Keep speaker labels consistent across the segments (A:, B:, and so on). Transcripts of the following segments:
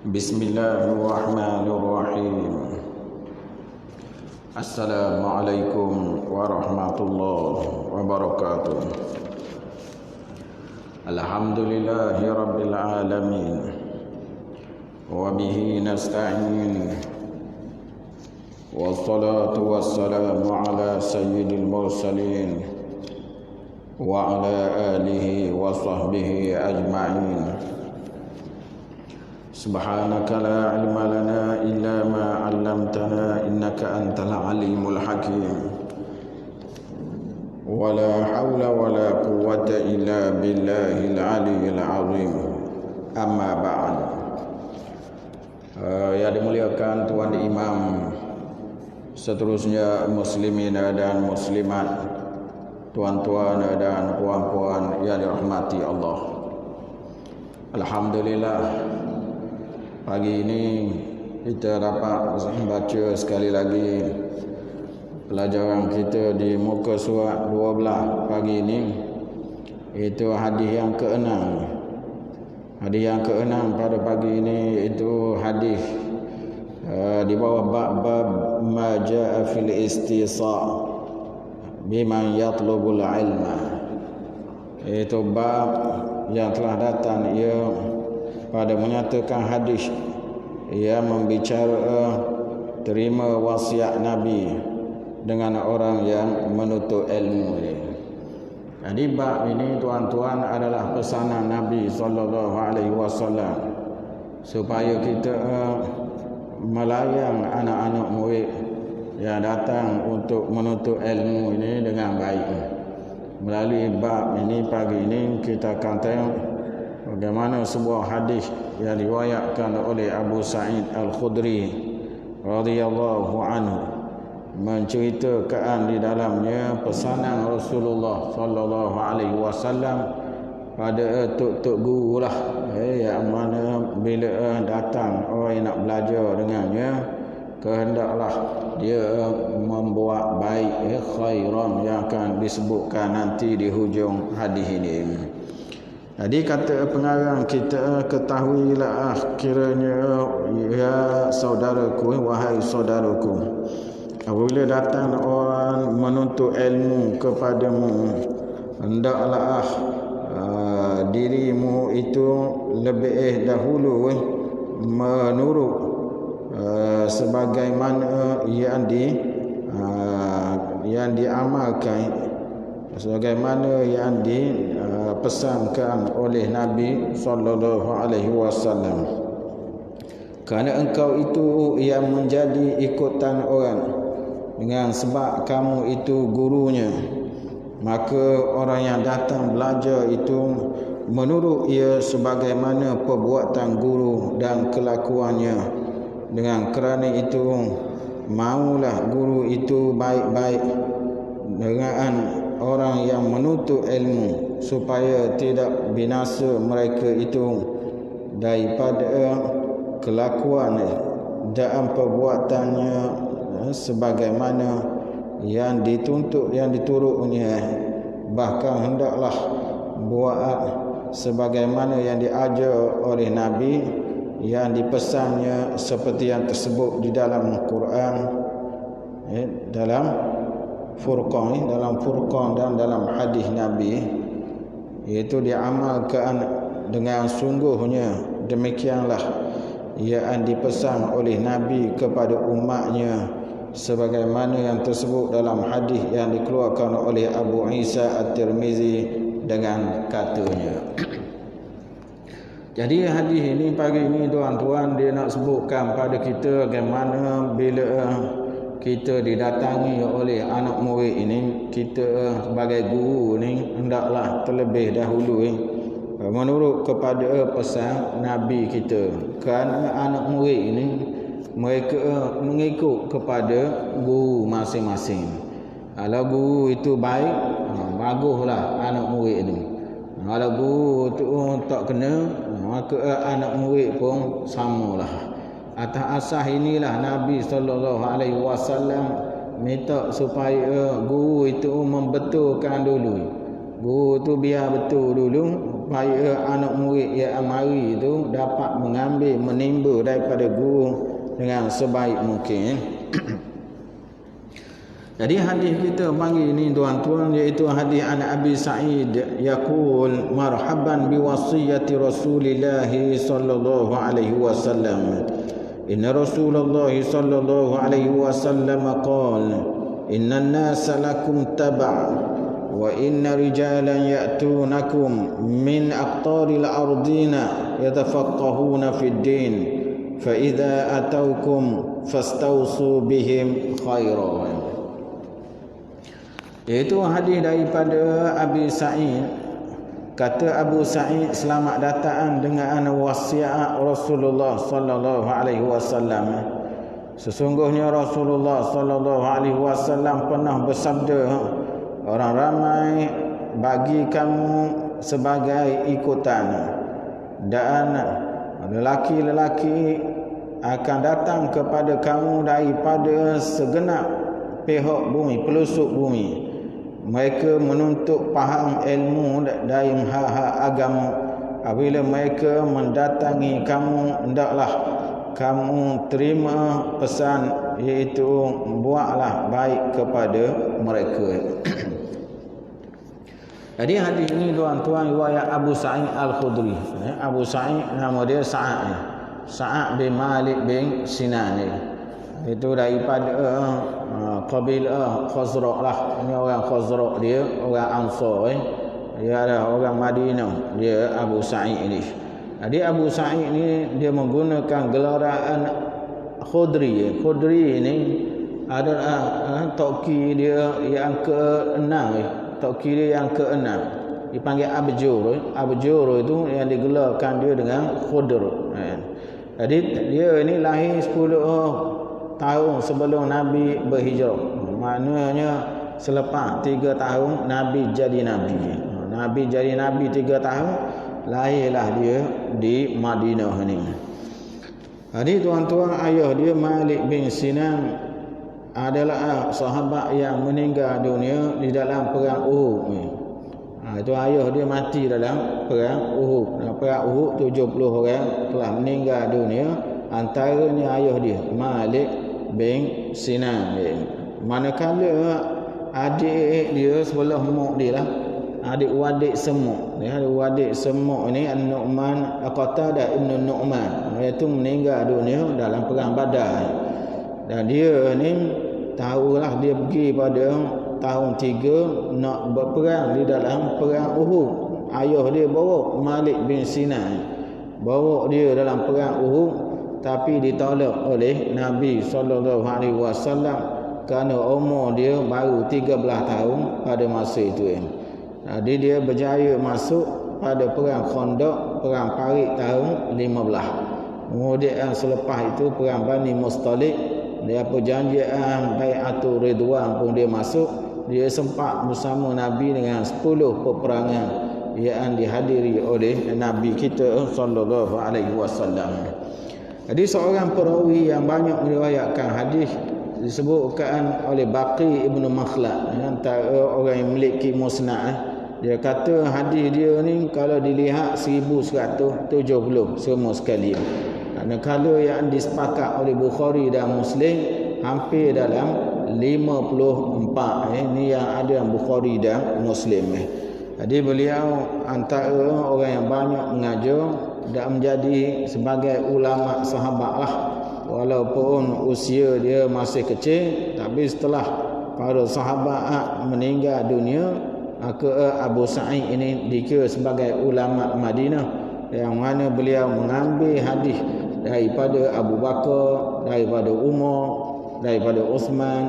A: Bismillahirrahmanirrahim. Assalamualaikum warahmatullahi wabarakatuh. Alhamdulillahi rabbil alamin. Wa bihi nasta'in. Wassalatu wassalamu ala sayyidil mursalin wa ala alihi wa sahbihi ajma'in. Subhanaka la ilma lana illa ma 'allamtana innaka antal alimul hakim. Wala haula wala quwwata illa billahil aliyyil azim. Amma ba'd. Yang dimuliakan Tuan Imam, seterusnya muslimin dan muslimat, tuan-tuan dan puan-puan yang dirahmati Allah. Alhamdulillah, pagi ini kita dapat baca sekali lagi pelajaran kita di muka surat 12 pagi ini, itu hadis yang ke-6. Hadis yang ke-6 pada pagi ini itu hadis di bawah bab ma jaa fil istisa' biman yatlubul ilma. Itu bab yang telah datang pada menyatakan hadis yang membicara terima wasiat Nabi dengan orang yang menuntut ilmu ini. Jadi bab ini tuan-tuan adalah pesanan Nabi SAW supaya kita melayang anak-anak murid yang datang untuk menuntut ilmu ini dengan baik. Melalui bab ini pagi ini kita akan tengok bagaimana sebuah hadis yang diriwayatkan oleh Abu Sa'id Al-Khudri radhiyallahu anhu menceritakan di dalamnya pesanan Rasulullah sallallahu alaihi wasallam pada tok-tok guru lah, yang mana bila datang orang yang nak belajar dengannya, kehendaklah dia membuat baik, khairan, yang akan disebutkan nanti di hujung hadis ini. Jadi kata pengarang kita, ketahuilah kiranya ya saudaraku, wahai saudaraku, apabila datang orang menuntut ilmu kepadamu, hendaklah dirimu itu lebih dahulu menurut sebagaimana yang diamalkan, sebagaimana yang dipesankan oleh Nabi sallallahu alaihi wasallam. Kerana engkau itu yang menjadi ikutan orang dengan sebab kamu itu gurunya, maka orang yang datang belajar itu menurut ia sebagaimana perbuatan guru dan kelakuannya. Dengan kerana itu maulah guru itu baik-baik dengan orang yang menuntut ilmu, supaya tidak binasa mereka itu daripada kelakuan dan perbuatannya sebagaimana yang dituntut, yang diturutnya. Bahkan hendaklah buat sebagaimana yang diajar oleh Nabi, yang dipesannya seperti yang tersebut di dalam Quran, dalam Furqan, dan dalam hadis Nabi, iaitu diamalkan dengan sungguhnya. Demikianlah yang dipesan oleh Nabi kepada umatnya, sebagaimana yang tersebut dalam hadis yang dikeluarkan oleh Abu Isa At-Tirmizi dengan katanya. Jadi hadis ini pagi ini tuan-tuan, dia nak sebutkan pada kita bagaimana bila kita didatangi oleh anak murid ini, kita sebagai guru ni hendaklah terlebih dahulu menurut kepada pesan Nabi kita. Kerana anak murid ini mereka mengikut kepada guru masing-masing. Kalau guru itu baik, baguslah anak murid ini. Kalau guru tu tak kena, maka anak murid pun samalah. Atas asas inilah Nabi sallallahu alaihi wasallam minta supaya guru itu membetulkan dulu Guru tu biar betul dulu supaya anak murid yang mari itu dapat mengambil, menimba daripada guru dengan sebaik mungkin. Jadi hadis kita panggil ni tuan-tuan, iaitu hadis an Abi Sa'id yaqul marhaban bi wasiyati Rasulillah sallallahu alaihi wasallam. Inna Rasulullah sallallahu alaihi wasallam qala inna an-nasa lakum tab'a wa inna rijalan ya'tunakum min aqtaril ardina yatafaqqahuna fid din fa idza ataukum fastawsu bihim khairan. Iaitu hadis daripada Abi Sa'id. Kata Abu Sa'id, selamat datang dengan wasiat Rasulullah sallallahu alaihi wasallam. Sesungguhnya Rasulullah sallallahu alaihi wasallam pernah bersabda, orang ramai bagi kamu sebagai ikutan, dan lelaki-lelaki akan datang kepada kamu daripada segenap pihak bumi, pelosok bumi. Mereka menuntut faham ilmu dari hak-hak agama. Apabila mereka mendatangi kamu, hendaklah kamu terima pesan, iaitu buatlah baik kepada mereka. Jadi hadis ini tuan-tuan riwayat Abu Sa'id Al-Khudri. Abu Sa'id nama dia Sa'ad bin Malik bin Sinan. Itu daripada kabilah Khazraj lah. Ini orang Khazraj, dia orang Ansar. Dia ada orang Madinah, dia Abu Sa'id ini. Jadi Abu Sa'id ini dia menggunakan gelaran Khudri. Khudri ini adalah tauqi dia yang ke-6. Tauqi dia yang ke-6 dipanggil Abjur. Abjur itu yang digelarkan dia dengan Khudr. Jadi dia ini lahir 10 tahun sebelum Nabi berhijrah. Maknanya selepas 3 tahun Nabi jadi Nabi. Nabi jadi Nabi 3 tahun, lahirlah dia di Madinah ni. Jadi tuan-tuan, ayah dia Malik bin Sinan adalah sahabat yang meninggal dunia di dalam perang Uhud. Itu ayah dia mati dalam perang Uhud. Dalam perang Uhud 70 orang telah meninggal dunia. Antaranya ayah dia Malik bin Sinan. Manakala adik dia sebelah mak dia lah, adik-wadik semuk. Adik-wadik semuk ni An-Nu'man, Qatadah Ibn Nu'man, iaitu meninggal dunia dalam perang Badar. Dan dia ni tahulah dia pergi pada tahun 3 nak berperang di dalam perang Uhud. Ayah dia bawa Malik bin Sinan, bawa dia dalam perang Uhud, tapi ditolak oleh Nabi SAW kerana umur dia baru 13 tahun pada masa itu. Jadi dia berjaya masuk pada perang Khandaq, perang Parik tahun 15. Kemudian selepas itu perang Bani Mustalik, dia perjanjian Bai'atul Ridwan pun dia masuk. Dia sempat bersama Nabi dengan 10 peperangan yang dihadiri oleh Nabi kita sallallahu alaihi wasallam. Jadi seorang perawi yang banyak meriwayatkan hadis disebutkan oleh Baqi Ibn Makhlad, antara orang yang memiliki musnad. Dia kata hadis dia ni kalau dilihat 1170 semua sekali. Kerana kalau yang disepakat oleh Bukhari dan Muslim hampir dalam 54. Ini yang ada dalam Bukhari dan Muslim. Jadi beliau antara orang yang banyak mengajar dan menjadi sebagai ulama sahabat lah. Walaupun usia dia masih kecil, tapi setelah para sahabat meninggal dunia, maka Abu Sa'id ini dikira sebagai ulama Madinah, yang mana beliau mengambil hadis daripada Abu Bakar, daripada Umar, daripada Uthman,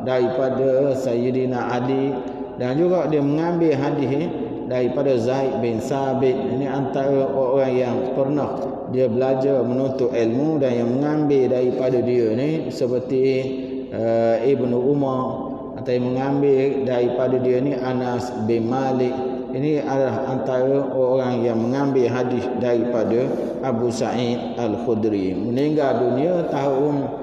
A: daripada Sayyidina Ali, dan juga dia mengambil hadis daripada Zaid bin Sabit. Ini antara orang yang pernah dia belajar menuntut ilmu dan yang mengambil daripada dia ni seperti Ibnu Umar, atau yang mengambil daripada dia ni Anas bin Malik. Ini adalah antara orang yang mengambil hadis daripada Abu Sa'id Al-Khudri. Meninggal dunia tahun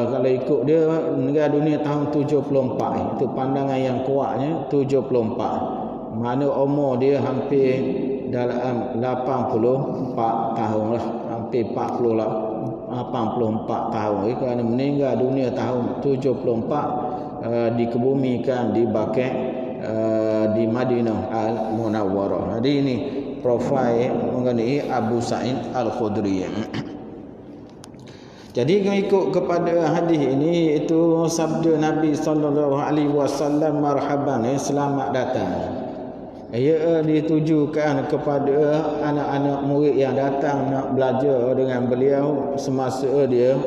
A: kalau ikut dia meninggal dunia tahun 74. Itu pandangan yang kuatnya 74. Mana umur dia hampir dalam 84 tahun lah, hampir 40 lah, 84 tahun. Kerana meninggal dunia tahun 74, dikebumikan di Baqi' di Madinah Al-Munawwarah. Jadi ini profil mengenai Abu Sa'id Al-Khudri. Jadi mengikut kepada hadis ini, itu sabda Nabi SAW, marhaban, selamat datang. Ia ditujukan kepada anak-anak murid yang datang nak belajar dengan beliau semasa dia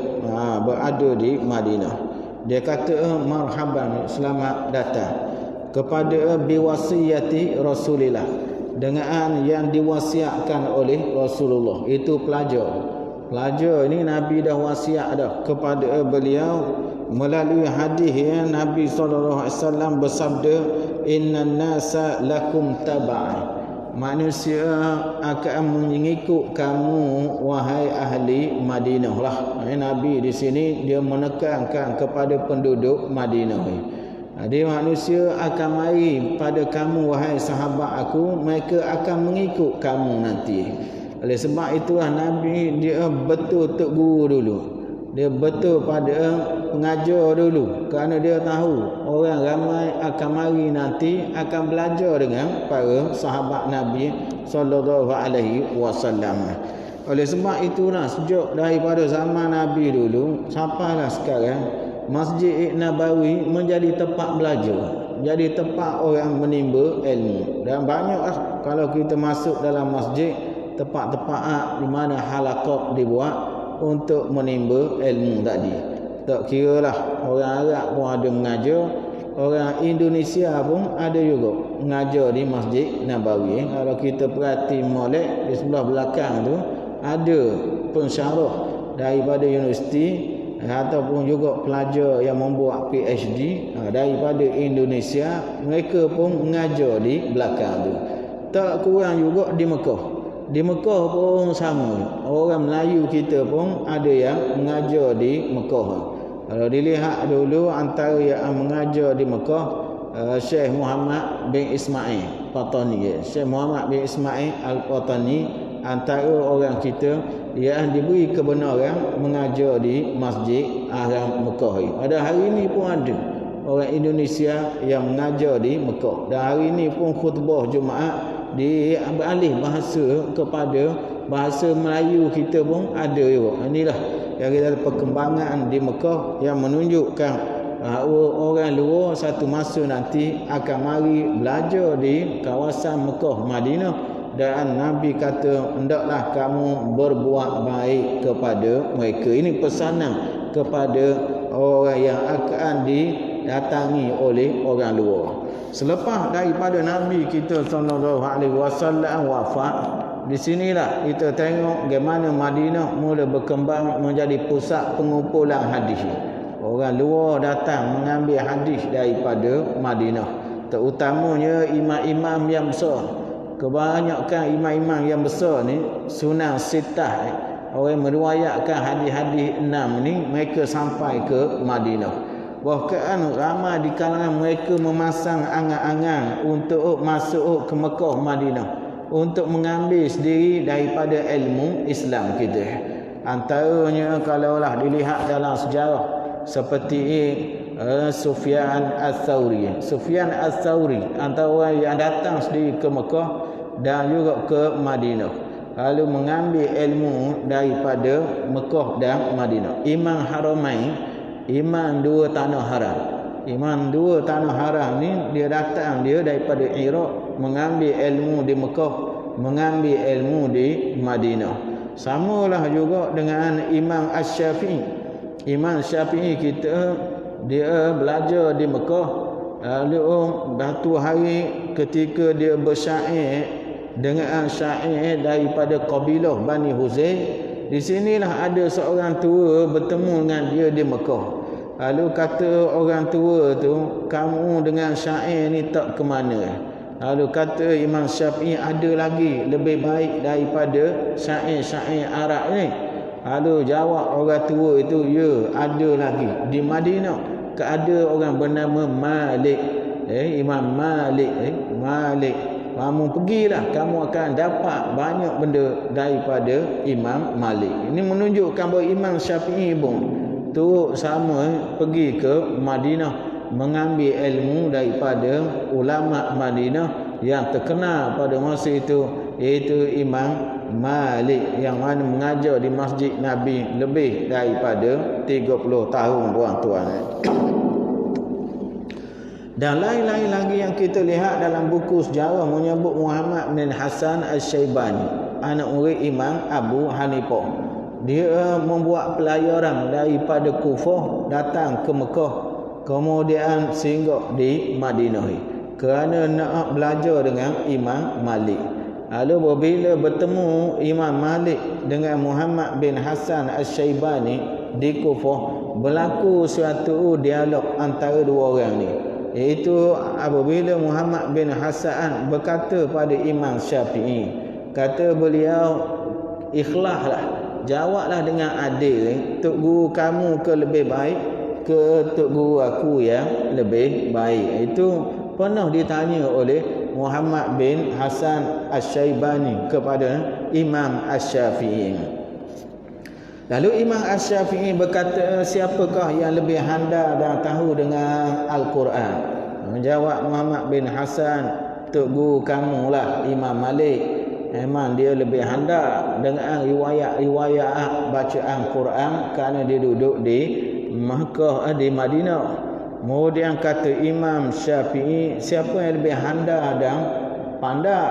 A: berada di Madinah. Dia kata marhaban, selamat datang kepada biwasiyati Rasulillah, dengan yang diwasiatkan oleh Rasulullah. Itu pelajar. Pelajar ini Nabi dah wasiat dah kepada beliau melalui hadis yang Nabi SAW bersabda, innan nasa lakum taba'an, manusia akan mengikut kamu wahai ahli Madinah lah. Nabi di sini dia menekankan kepada penduduk Madinah. Jadi manusia akan mari pada kamu wahai sahabat aku, mereka akan mengikut kamu nanti. Oleh sebab itulah Nabi dia betul tok guru dulu. Dia betul pada pengajar dulu, kerana dia tahu orang ramai akan mari nanti akan belajar dengan para sahabat Nabi sallallahu alaihi wasallam. Oleh sebab itulah sejak daripada zaman Nabi dulu sampailah sekarang, Masjid Nabawi menjadi tempat belajar, jadi tempat orang menimba ilmu. Dan banyaklah kalau kita masuk dalam masjid, tempat-tempat di mana halaqah dibuat untuk menimba ilmu tadi. Tak kira lah orang Arab pun ada mengajar, orang Indonesia pun ada juga mengajar di Masjid Nabawi. Kalau kita perhati molek di sebelah belakang tu, ada pensyarah daripada universiti ataupun juga pelajar yang membuat PhD daripada Indonesia. Mereka pun mengajar di belakang tu. Tak kurang juga di Mekah. Di Mekah pun sama. Orang Melayu kita pun ada yang mengajar di Mekah. Kalau dilihat dulu antara yang mengajar di Mekah, Syekh Muhammad bin Ismail Patani. Syekh Muhammad bin Ismail Al-Patani antara orang kita yang diberi kebenaran mengajar di Masjid Haram Mekah. Pada hari ini pun ada orang Indonesia yang mengajar di Mekah. Dan hari ini pun khutbah Jumaat dialih bahasa kepada bahasa Melayu kita pun ada juga. Inilah yang kita ada perkembangan di Mekah yang menunjukkan orang luar satu masa nanti akan mari belajar di kawasan Mekah Madinah. Dan Nabi kata, hendaklah kamu berbuat baik kepada mereka. Ini pesanan kepada orang yang akan didatangi oleh orang luar. Selepas daripada Nabi kita sallallahu alaihi wasallam wafat, di sinilah kita tengok bagaimana Madinah mula berkembang menjadi pusat pengumpulan hadis. Orang luar datang mengambil hadis daripada Madinah, terutamanya imam-imam yang besar. Kebanyakan imam-imam yang besar ni Sunan Sittah, orang meriwayatkan hadis-hadis 6 ni, mereka sampai ke Madinah. Bahkan ramai di kalangan mereka memasang angan-angan untuk masuk ke Mekah Madinah untuk mengambil sendiri daripada ilmu Islam kita. Antaranya kalaulah dilihat dalam sejarah seperti Sufyan Ats-Tsauri. Sufyan Ats-Tsauri antara orang yang datang sendiri ke Mekah dan juga ke Madinah, lalu mengambil ilmu daripada Mekah dan Madinah. Imam Haramain, imam dua tanah haram. Imam dua tanah haram ni dia datang dia daripada Iraq, mengambil ilmu di Mekah, mengambil ilmu di Madinah. Samalah juga dengan Imam Asy-Syafi'i. Imam Syafi'i kita dia belajar di Mekah, lalu satu hari ketika dia bersyair dengan syair daripada kabilah Bani Huzail, di sinilah ada seorang tua bertemu dengan dia di Mekah. Lalu kata orang tua tu, kamu dengan syair ni tak ke mana? Lalu kata Imam Syafi'i, ada lagi lebih baik daripada syair-syair Arab ni. Lalu jawab orang tua itu, ya ada lagi. Di Madinah ada orang bernama Malik. Imam Malik Malik, kamu pergilah, kamu akan dapat banyak benda daripada Imam Malik. Ini menunjukkan bahawa Imam Syafi'i pun tu sama pergi ke Madinah mengambil ilmu daripada ulama Madinah yang terkenal pada masa itu, iaitu Imam Malik, yang mana mengajar di Masjid Nabi lebih daripada 30 tahun tuan-tuan. Dan lain-lain lagi yang kita lihat dalam buku sejarah menyebut Muhammad bin Hasan Al-Syaibani, anak murid Imam Abu Hanifah. Dia membuat pelayaran daripada Kufah datang ke Mekah, kemudian singgah di Madinah kerana nak belajar dengan Imam Malik. Lalu bila bertemu Imam Malik dengan Muhammad bin Hasan Al-Syaibani di Kufah, berlaku suatu dialog antara dua orang ni, iaitu apabila Muhammad bin Hasan berkata pada Imam Syafi'i, kata beliau, ikhlaslah, jawablah dengan adil, tok guru kamu ke lebih baik ke tok guru aku yang lebih baik. Itu pernah ditanya oleh Muhammad bin Hasan Al-Syaibani kepada Imam Asy-Syafi'i. Lalu Imam Asy-Syafi'i berkata, siapakah yang lebih handal dan tahu dengan Al-Quran? Menjawab Muhammad bin Hasan, tok guru kamulah Imam Malik. Memang dia lebih handal dengan riwayat-riwayat bacaan Quran kerana dia duduk di Makkah, di Madinah. Kemudian kata Imam Syafi'i, siapa yang lebih handal dan pandai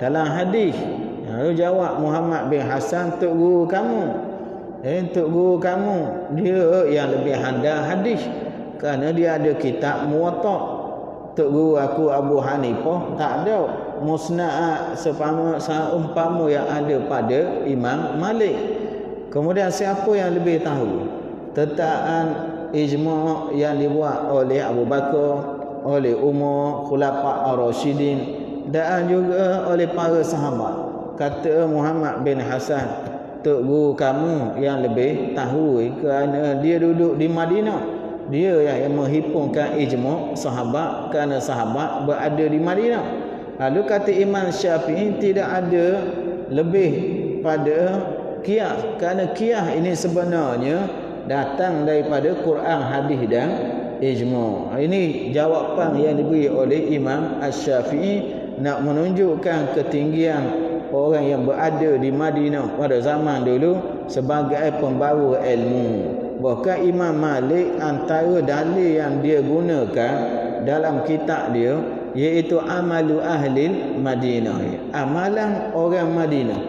A: dalam hadis? Lalu jawab Muhammad bin Hasan, tok guru kamu. Tok guru kamu dia yang lebih handal hadis kerana dia ada kitab Muwatta'. Tok guru aku Abu Hanifah tak ada musnad seumpama yang ada pada Imam Malik. Kemudian siapa yang lebih tahu tentang ijma' yang dibuat oleh Abu Bakar, oleh Umar, Khulafa' Ar-Rasyidin dan juga oleh para sahabat? Kata Muhammad bin Hasan, tok guru kamu yang lebih tahu kerana dia duduk di Madinah. Dia yang menghimpunkan ijma' sahabat kerana sahabat berada di Madinah. Lalu kata Imam Syafi'i, tidak ada lebih pada qiyas, kerana qiyas ini sebenarnya datang daripada Quran, hadis dan ijma'. Ini jawapan yang diberi oleh Imam Asy-Syafi'i nak menunjukkan ketinggian orang yang berada di Madinah pada zaman dulu sebagai pembawa ilmu. Bahkan Imam Malik antara dalil yang dia gunakan dalam kitab dia iaitu amalu ahli Madinah, amalan orang Madinah,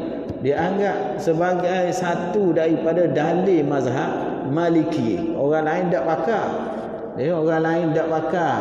A: dianggap sebagai satu daripada dalil mazhab Maliki. Orang lain tak pakar. Orang lain tak pakar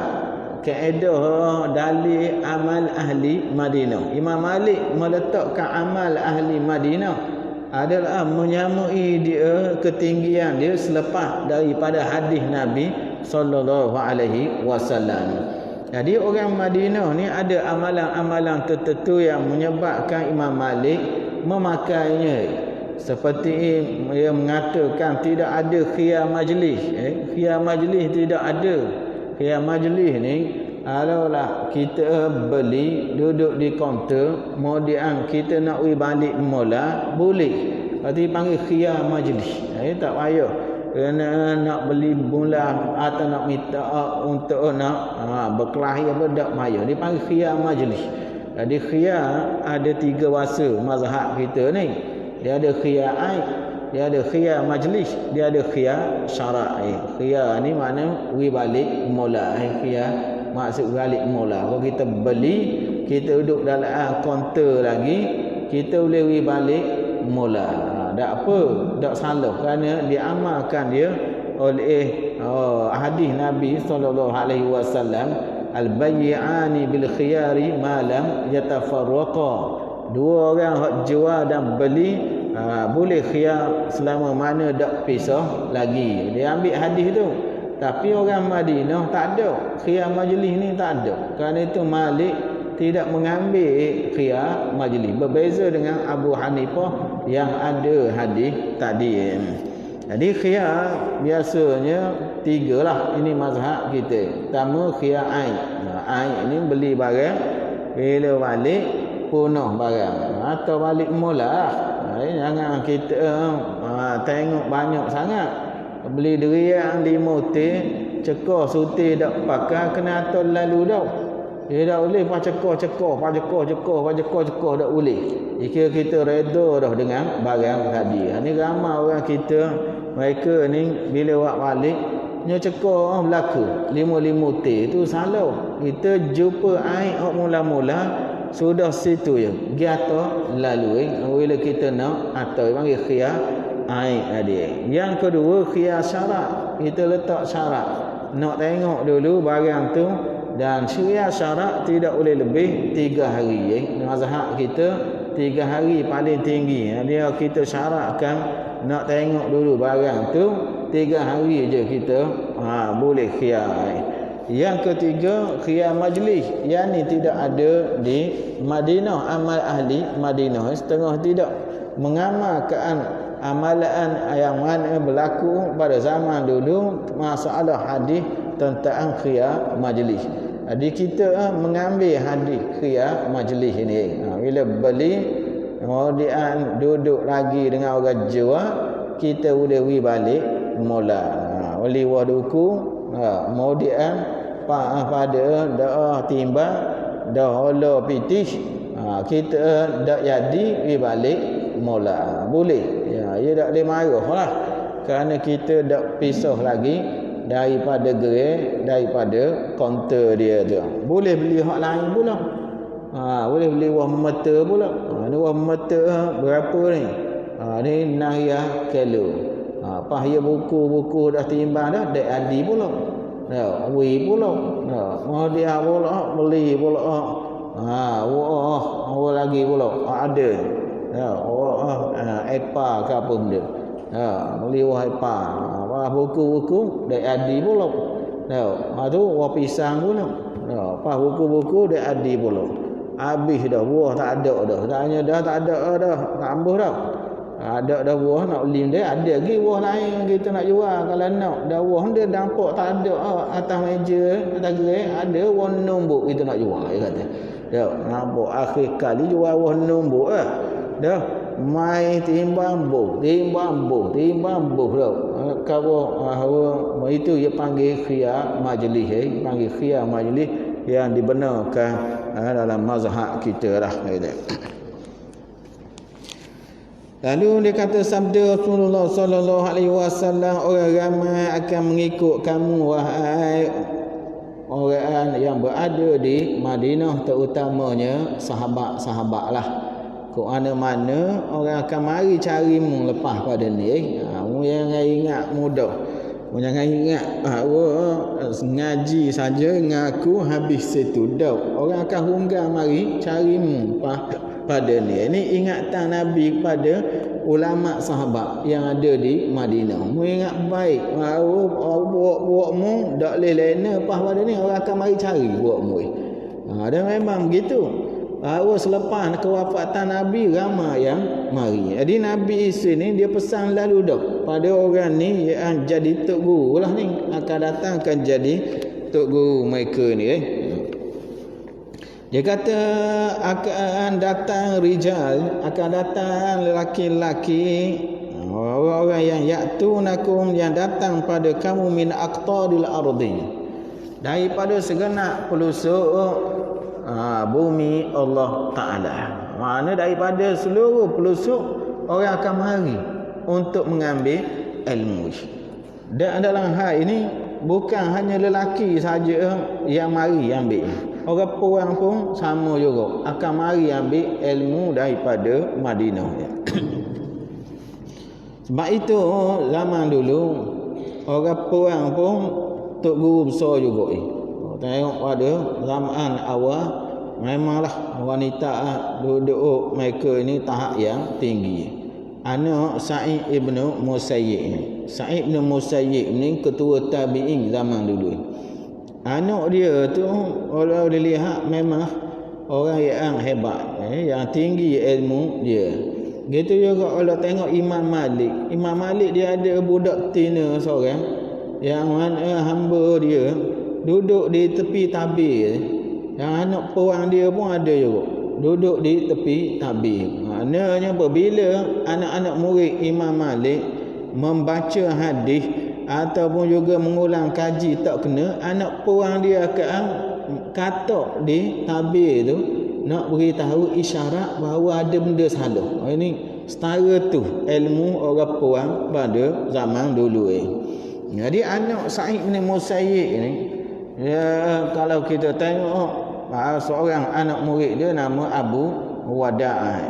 A: kaedah dalil amal ahli Madinah. Imam Malik meletakkan amal ahli Madinah adalah menyamai dia ketinggian dia selepas daripada hadis Nabi sallallahu alaihi wasallam. Jadi orang Madinah ni ada amalan-amalan tertentu yang menyebabkan Imam Malik memakainya. Seperti dia mengatakan tidak ada khiyar majlis. Khiyar majlis tidak ada. Khiyar majlis ni kalaulah kita beli duduk di kaunter, kemudian kita nak pergi balik mula, boleh. Berarti panggil khiyar majlis. Tak payah kerana nak beli mula atau nak minta untuk nak berkelahi apa tak payah. Dia panggil khiyar majlis. Jadi khiyar ada 3 bahasa mazhab kita ni. Dia ada khiyar aib, dia ada khiyar majlis, dia ada khiyar syara'i. Khiyar ni makna pergi balik mula. Khiyar maksud balik mula. Kalau kita beli, kita duduk dalam kaunter lagi, kita boleh pergi balik mula. Tak apa, tak salah kerana diamalkan dia oleh hadis Nabi sallallahu alaihi wasallam, al-bay'ani bil khiyari ma lam yatafarraqa. Dua orang hak jual dan beli boleh khiyar selama mana tak pisah lagi. Dia ambil hadis tu. Tapi orang Madinah tak ada. Khiyar majlis ni tak ada. Kerana itu Malik tidak mengambil khiyar majlis. Berbeza dengan Abu Hanifah yang ada hadis tadi. Jadi khiyar biasanya 3 lah. Ini mazhab kita. Pertama khiyar aib. air ni beli barang, bila balik punah barang atau balik mula. Jangan kita tengok banyak sangat, beli durian 5 tin, cekor suti dak pakai kena atur lalu dah. Dia dah boleh pas cekor dak boleh. Jika kita reda dah dengan barang tadi. Ni ramai orang kita, mereka ni bila buat balik nya cekor berlaku 5 tin tu salah. Kita jumpa air mula-mula sudah situ je giata lalu bila kita nak atau panggil khiyar air dia. Yang kedua khiyar syarat, kita letak syarat nak tengok dulu barang tu, dan syariat syarat tidak boleh lebih 3 hari. Mazhab kita 3 hari paling tinggi. Dia kita syaratkan nak tengok dulu barang tu 3 hari je kita boleh khiyar. Yang ketiga khiyar majlis. Yang ni tidak ada di Madinah. Amal ahli Madinah setengah tidak mengamalkan amalan yang mana berlaku pada zaman dulu, masalah hadis tentang khiyar majlis. Jadi kita mengambil hadis khiyar majlis ini. Bila beli kemudian duduk lagi dengan orang jual, kita boleh pergi balik mula. Beli waduku, kemudian pada dah timbang dah hola pitih, kita dak jadi pergi balik mula. Boleh. Ia tak boleh marah lah, kerana kita dak pisah lagi daripada gerai, daripada kaunter dia tu. Boleh beli hak lain pula. Boleh beli wah mata pula. Ni wah mata berapa ni? Ni nahiyah kilo. Pas dia buku-buku dah timbang dah, dek adi pula. Wi pula. Mau dia pula beli pula. Wah lagi pula ada. Epa ke apa benda. Beli wah epa. Buku-buku dek adi pula. Tu wah pisang pula. Pas buku-buku dek adi pula. Habis dah buah tak ada dah. Tanya dah tak ada dah. Tak ambuh dah. Ada dah buah nak beli dia, ada lagi buah lain kita nak jual. Kalau nak dah buah dia nampak tak ada atas meja, atas gerai ada buah nombok kita nak jual, dia kata. Dah nampak akhir kali jual buah nombok dah mai timbang buh dah. Kalau itu dia panggil khiyar majlis, panggil khiyar majlis yang dibenarkan dalam mazhab kita dah gitu. Lalu dia kata sabda Rasulullah sallallahu alaihi wasallam, orang ramai akan mengikut kamu wahai orang yang berada di Madinah, terutamanya sahabat-sahabatlah. Kok mana-mana orang akan mari carimu lepas pada ni. Mu jangan ingat mudah. Mu jangan ingat ngaji saja dengan aku habis situ dah. Orang akan hunggang mari carimu pada ni. Ini ingatan Nabi kepada ulama sahabat yang ada di Madinah. Mu ingat baik. Buat-buatmu tak boleh lena lepas pada ni, orang akan mari cari buatmu. Dan memang begitu. Selepas kewafatan Nabi ramai yang mari. Jadi Nabi sini dia pesan lalu dah pada orang ni yang jadi tok guru lah ni, akan datang akan jadi tok guru mereka ni. Dia kata akan datang rijal, akan datang lelaki-lelaki, orang-orang yang ya'tunakum, yang datang pada kamu min aqtaril ardi, daripada segenap pelosok bumi Allah Ta'ala. Mana daripada seluruh pelosok orang akan mari untuk mengambil ilmu. Dan dalam hal ini bukan hanya lelaki saja yang mari ambil, orang perempuan pun sama juga akan mari ambil ilmu daripada Madinah. Sebab itu zaman dulu orang perempuan pun tok guru besar juga. Tengok pada zaman awal memanglah wanita duduk mereka ini tahap yang tinggi. Anak Sa'id ibn Musayyib. Sa'id ibn Musayyib ni ketua tabi'in zaman dulu. Anak dia tu kalau dilihat memang orang yang hebat, yang tinggi ilmu dia. Gitu juga kalau tengok Imam Malik. Imam Malik dia ada budak tina seorang yang mana hamba dia duduk di tepi tabir. Yang anak perang dia pun ada juga. Duduk di tepi tabir. Maknanya apabila anak-anak murid Imam Malik membaca hadis ataupun juga mengulang kaji tak kena, anak perang dia akan katok di tabir tu nak beritahu isyarat bahawa ada benda salah. Ini setara tu ilmu orang perang pada zaman dulu Jadi anak Sa'id bin Musayyib ni, kalau kita tengok seorang anak murid dia nama Abu Wada'ah.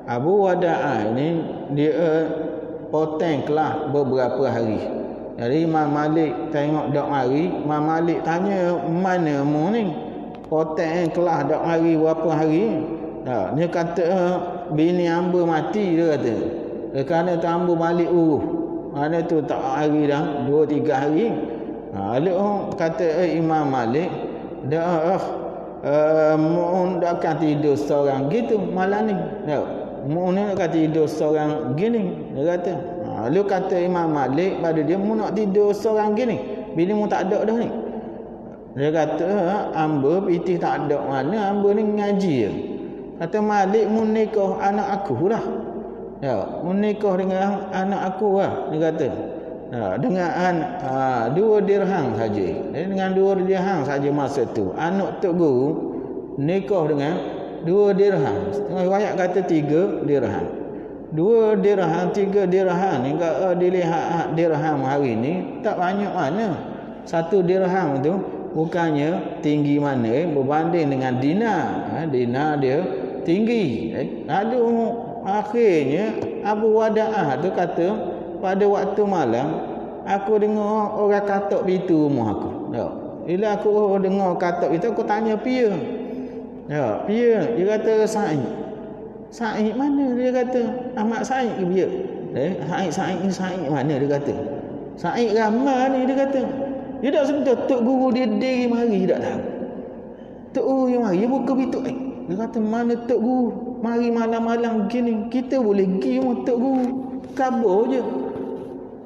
A: Abu Wada'ah ni dia potong kelas beberapa hari. Jadi Imam Malik tengok dak mari, Imam Malik tanya, mana mu ni? Potong kelas dak mari berapa hari? Dia kata bini hamba mati, dia kata. Kerana tu hamba balik urus. Mana tu tak hari dah 2-3 hari. Lalu kata Imam Malik, dah Mu'un dah akan tidur seorang gitu malam ni. Mu'un akan tidur seorang gini, dia kata. Lalu kata Imam Malik pada dia, mu nak tidur seorang gini, bini mu tak ada dah ni. Dia kata, hamba pitih tak ada mana, hamba ni ngaji je. Kata Malik, mu nikah anak aku lah. Mu nikah dengan anak aku lah, dia kata. Dengan 2 dirham saja. Dengan 2 dirham saja masa tu. Anak Tok Guru nikah dengan 2 dirham. Setengah riwayat kata 3 dirham. 2 dirham, 3 dirham ni kalau dilihat dirham hari ni tak banyak mana. 1 dirham tu bukannya tinggi mana berbanding dengan dinar. Dinar dia tinggi. Lalu akhirnya Abu Wada'ah tu kata, pada waktu malam aku dengar orang katok pintu rumah aku. Bila aku dengar katok itu, aku tanya pia. Pia. Dia kata Sa'id. Sa'id mana? Dia kata Ahmad Sa'id ke pia? Sa'id mana? Dia kata Sa'id ramai ni, dia kata. Dia tak sentuh Tok Guru dia diri mari, tak tahu. Tok Guru yang mari, dia buka pintu. Dia kata mana Tok Guru mari malam-malam gini, kita boleh pergi rumah Tok Guru, kabur je.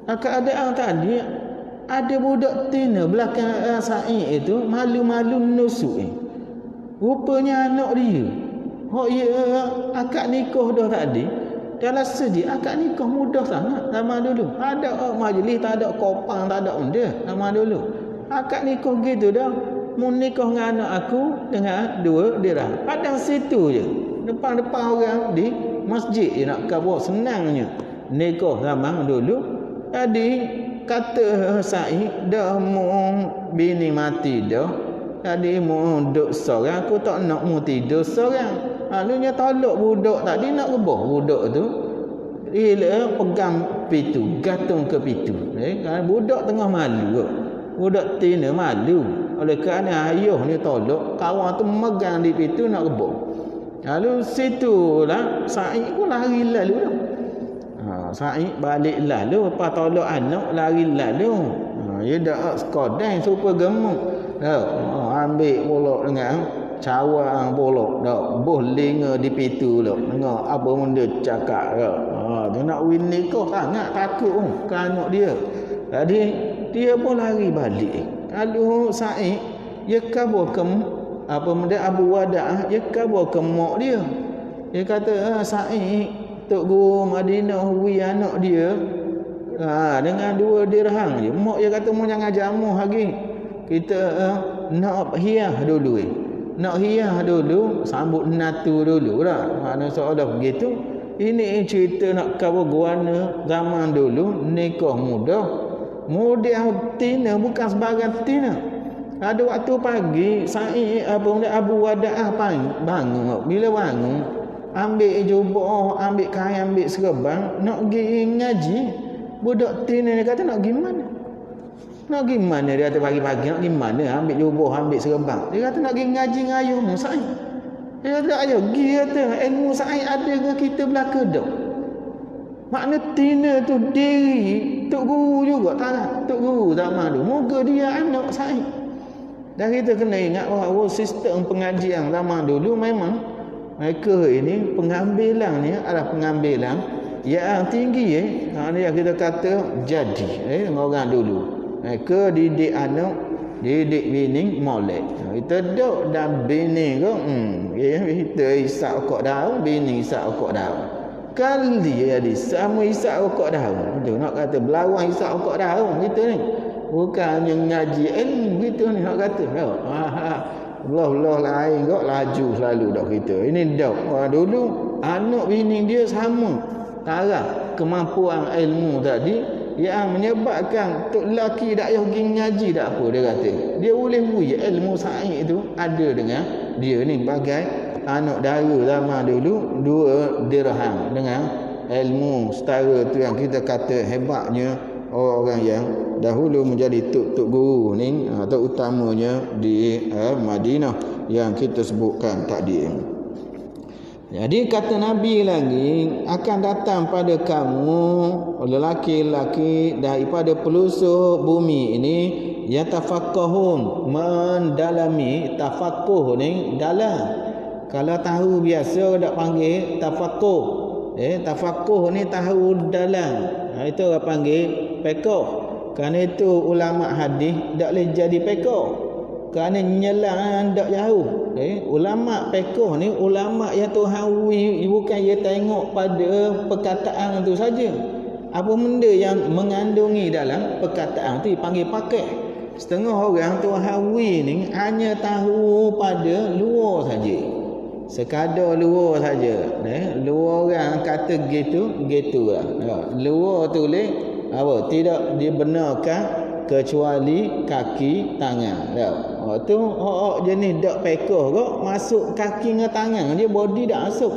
A: Keadaan tadi ada budak tina belakang Sa'id itu malu-malu nusuk rupanya anak dia. Akad nikah dah tadi. Dalam segi akad nikah mudah sangat zaman dulu. Ada majlis, tak ada kopang, tak ada benda zaman dulu. Akad nikah gitu dah. Mu nikah dengan anak aku dengan 2 dirham. Padang situ je. Depan-depan orang di masjid je nak kabur, senangnya nikah zaman dulu. Jadi kata Sa'id, dah mu bini mati dah. Jadi mu duduk seorang, aku tak nak mu tidur seorang. Lalunya tolak budak tadi nak rebah budak tu. Dia pegang pintu, gantung ke pintu. Budak tengah malu. Budak tina malu. Oleh kerana ayah ni tolak, kawan tu megang di pintu nak rebah. Lalu situlah Sa'id pun lari lalu dah. Sa'id balik lalu, lepas tolak anak lari lalu. Dia dah sekodang supaya gemuk. Ambil pulak dengan cawang pulak. Boh linga di pintu lah. Dengar apa benda cakap. Dia nak win nikah sangat takut ke anak dia. Jadi dia pun lari balik. Lalu Sa'id dia kabur ke Abu Wada'ah, dia kabur ke mak dia. Dia kata Sa'id, Tok Guru Madinah hui anak dia dengan 2 dirham je. Mak dia kata mu jangan jamu lagi. Kita nak hias dulu. Nak hias dulu, sambut natu dulu lah. Mana seolah begitu. Ini cerita nak kawal guana zaman dulu, nikah mudah. Mudah tina bukan sebarang tina. Ada waktu pagi Sa'id Abu Wada'ah bangun. Bila bangun, ambil jubah, ambil kain, ambil serban, nak pergi ngaji. Budak tina dia kata nak pergi mana? Nak pergi mana? Dia kata pagi-pagi nak pergi mana? Ambil jubah, ambil serban. Dia kata nak pergi ngaji dengan ayahmu Sa'id. Dia kata ayah pergi, kata ilmu Sa'id ada dengan kita belaka dah. Makna tina tu diri Tok Guru juga tak? Tok Guru zaman dulu. Moga dia anak Sa'id. Dan kita kena ingat bahawa sistem pengajian zaman dulu memang mereka ini pengambilannya adalah pengambilan yang tinggi. Dia kita kata jadi dengan orang dulu. Mereka didik anak didik bini molek. Kita duk dan bini ke kita isap okok daun, bini isap okok daun. Kali jadi sama isap okok daun. Tu nak kata berlawan isap okok daun kita ni. Bukannya ngaji ilmu kita ni nak kata. Allah lain kok laju selalu dak kita. Ini dak. Dulu anak bini dia sama. Taraf kemampuan ilmu tadi yang menyebabkan tok lelaki dak payah pergi ngaji dak apa dia kata. Dia boleh bui ilmu sains itu ada dengan dia ni bagai anak dara zaman dulu 2 dirham dengan ilmu setara tu yang kita kata hebatnya orang yang dahulu menjadi tok guru ni atau utamanya di Madinah yang kita sebutkan tadi. Jadi kata Nabi lagi akan datang pada kamu lelaki-lelaki daripada pelosok bumi ini yatafaqqahun mendalami tafaqquh ni dalam. Kalau tahu biasa dak panggil tafaqquh. Tafaqquh ni tahu dalam. Itu orang panggil fiqh. Kerana itu ulama hadis dak boleh jadi fiqh. Kerana nyelang dak jauh. Ulama fiqh ni ulama yang tuhawi bukan dia tengok pada perkataan tu saja. Apa benda yang mengandungi dalam perkataan tu dipanggil pakai. Setengah orang tuhawi ni hanya tahu pada luar saja. Sekadar luar saja. Luar orang kata gitu lah. Luar tulis apa? Tidak dibenarkan kecuali kaki tangan. Tu jenis dak pekoh kok masuk kaki dengan tangan dia body dak masuk.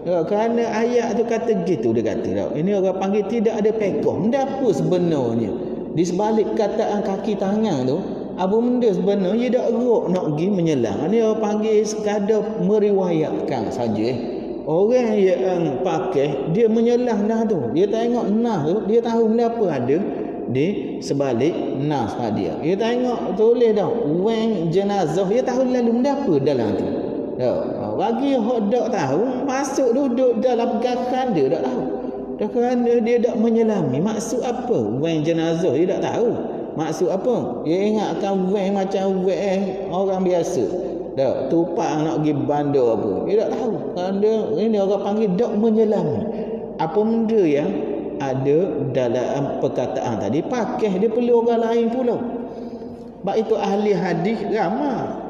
A: Kerana ayat tu kata gitu dia kata. Ini orang panggil tidak ada pekoh. Benda apa sebenarnya? Di sebalik kataan kaki tangan tu, apa benda sebenarnya dia dak erok nak pergi menyelang. Ini orang panggil sekadar meriwayatkan saja. Orang yang pakai dia menyelang dah tu. Dia tengok nah tu, dia tahu benda apa ada di sebalik nas dia. Dia tengok tulis dah wang jenazah, dia tahu lalu benda apa dalam tu. Bagi hok dak tahu masuk duduk dalam gerakan dia dak tahu. Dah kerana dia dak menyelami maksud apa wang jenazah dia dak tahu. Maksud apa? Dia ingatkan wang macam wang orang biasa. Dak tupak nak pergi bandar apa. Dia dak tahu. Kerana ini orang panggil dak menyelami. Apa benda yang ada dalam perkataan tadi pakai dia perlu orang lain pula. Sebab itu ahli hadis ramai.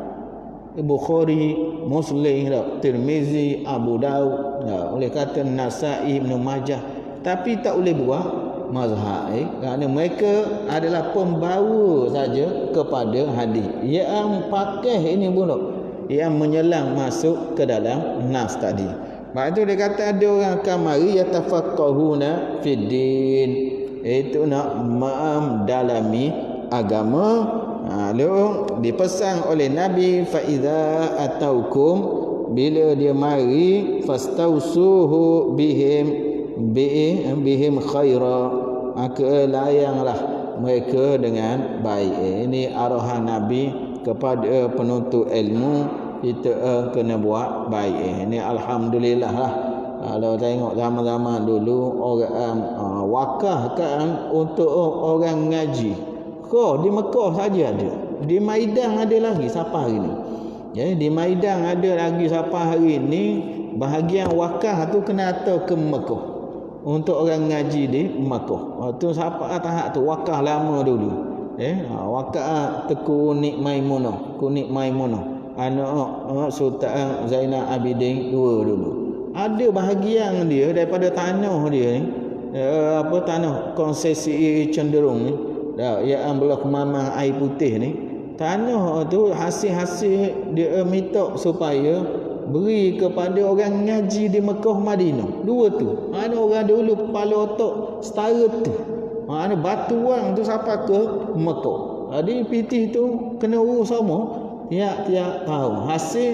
A: Bukhari, Muslim, Tirmizi, Abu Daud, oleh kata Nasai, Ibn Majah, tapi tak boleh buat mazhab kerana mereka adalah pembawa saja kepada hadis. Yang pakai ini pula yang menyelang masuk ke dalam nas tadi. Sebab itu dia kata ada orang akan mari yatafaqqahuna fid din. Itu nak dalami agama. Lalu dipesan oleh Nabi fa iza ataukum, bila dia mari fastausuhu bihim khaira, maka layanglah mereka dengan baik. Ini arahan Nabi kepada penuntut ilmu, kita kena buat baik. Ini alhamdulillah lah. Kalau tengok zaman-zaman dulu orang wakaf kan untuk orang ngaji. Di Mekah saja ada. Di Maidan ada lagi sampai hari ni. Ya, di Maidan ada lagi sampai hari ni. Bahagian wakaf tu kena atur ke Mekah. Untuk orang ngaji di Mekah. Tu sampai tahap tu wakaf lama dulu. Wakaf Teku Kunik Maimunah. Anak Sultan Zainal Abidin II dulu. Ada bahagian dia daripada tanah dia ni. Tanah konsesi cenderung ni. Yang blok Mamang Air Putih ni, tanah tu hasil-hasil dia minta supaya beri kepada orang ngaji di Mekah Madinah. Dua tu. Ada orang dulu kepala otak setara tu. Ada batuan tu sampai ke Mekah. Jadi pitih tu kena urus sama tiap-tiap tahun. Hasil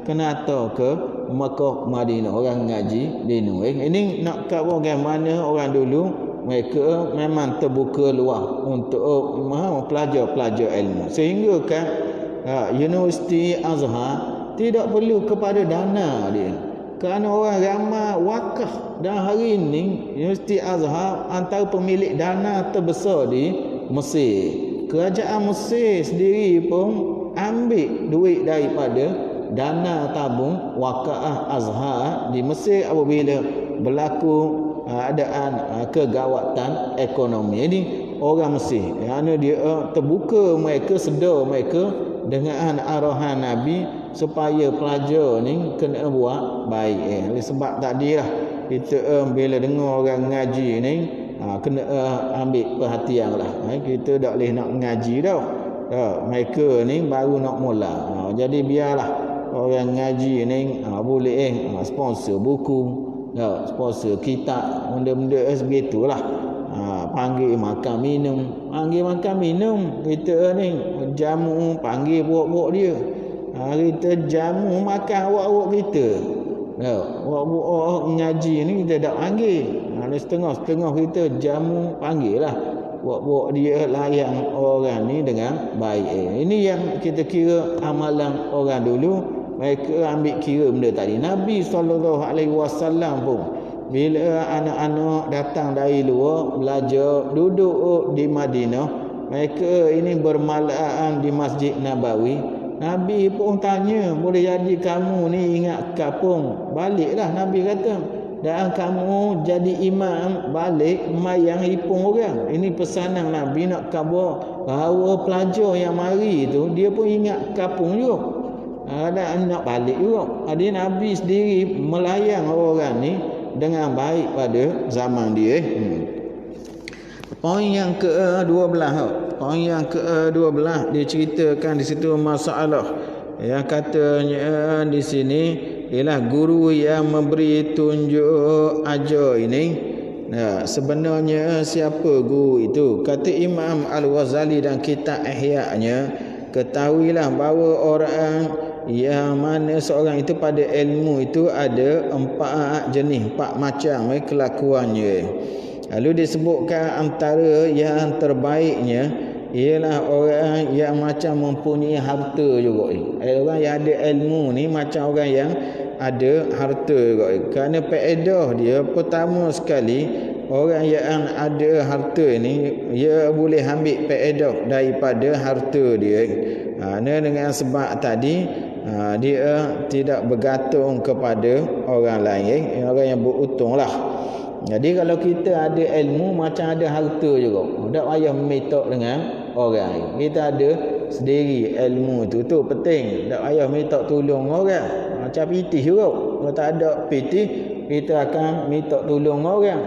A: kena atur ke Mekah Madinah orang ngaji di Nuh. Ini nak kat bagaimana orang dulu mereka memang terbuka luar untuk pelajar-pelajar ilmu. Sehingga kan Universiti Azhar tidak perlu kepada dana dia. Kerana orang ramai wakaf. Dan hari ini Universiti Azhar antara pemilik dana terbesar di Mesir. kerajaan Mesir sendiri pun ambil duit daripada dana tabung Waqa'ah Azhar di Mesir apabila berlaku keadaan kegawatan ekonomi. Ini orang Mesir, kerana dia terbuka mereka, sedar mereka dengan arahan Nabi supaya pelajar ni kena buat baik. Sebab tadilah kita bila dengar orang ngaji ni kena ambil perhatian lah. Kita tak boleh nak ngaji dah. Mereka ni baru nak mula. Jadi biarlah orang ngaji ni boleh sponsor buku, sponsor kitab, benda-benda sebegitulah. Panggil makan minum, kita ni jamu panggil buat dia. Kita jamu makan awak kita. Buat ngaji ni kita tak panggil. Setengah-setengah kita jamu panggil lah. Buat dia layan orang ni dengan baik. Ini yang kita kira amalan orang dulu. Mereka ambil kira benda tadi. Nabi SAW pun bila anak-anak datang dari luar belajar duduk di Madinah, mereka ini bermalaan di Masjid Nabawi. Nabi pun tanya, boleh jadi kamu ni ingat kapung, baliklah. Nabi kata, dan kamu jadi imam balik mayang hipung orang. Ini pesanan Nabi nak khabar bahawa pelajar yang mari tu dia pun ingat kapung juga, dan nak balik juga. Jadi Nabi sendiri melayang orang ni dengan baik pada zaman dia. Poin yang ke-12. Poin yang ke-12 dia ceritakan di situ masalah yang katanya di sini ialah guru yang memberi tunjuk ajar ini. Sebenarnya siapa guru itu? Kata Imam Al-Ghazali dan kitab Ihya-nya, ketahuilah bahawa orang yang mana seorang itu pada ilmu itu ada 4 jenis, 4 macam kelakuannya. Lalu disebutkan antara yang terbaiknya ialah orang yang macam mempunyai harta juga. Orang yang ada ilmu ni macam orang yang ada harta juga. Kerana faedah dia pertama sekali, orang yang ada harta ni dia boleh ambil faedah daripada harta dia. Dengan sebab tadi dia tidak bergantung kepada orang lain, orang yang beruntung lah. Jadi kalau kita ada ilmu macam ada harta juga, tak payah minta dengan orang lain. Kita ada sendiri ilmu tu penting, tak payah minta tolong orang. Macam pitih juga, kalau tak ada pitih kita akan minta tolong orang.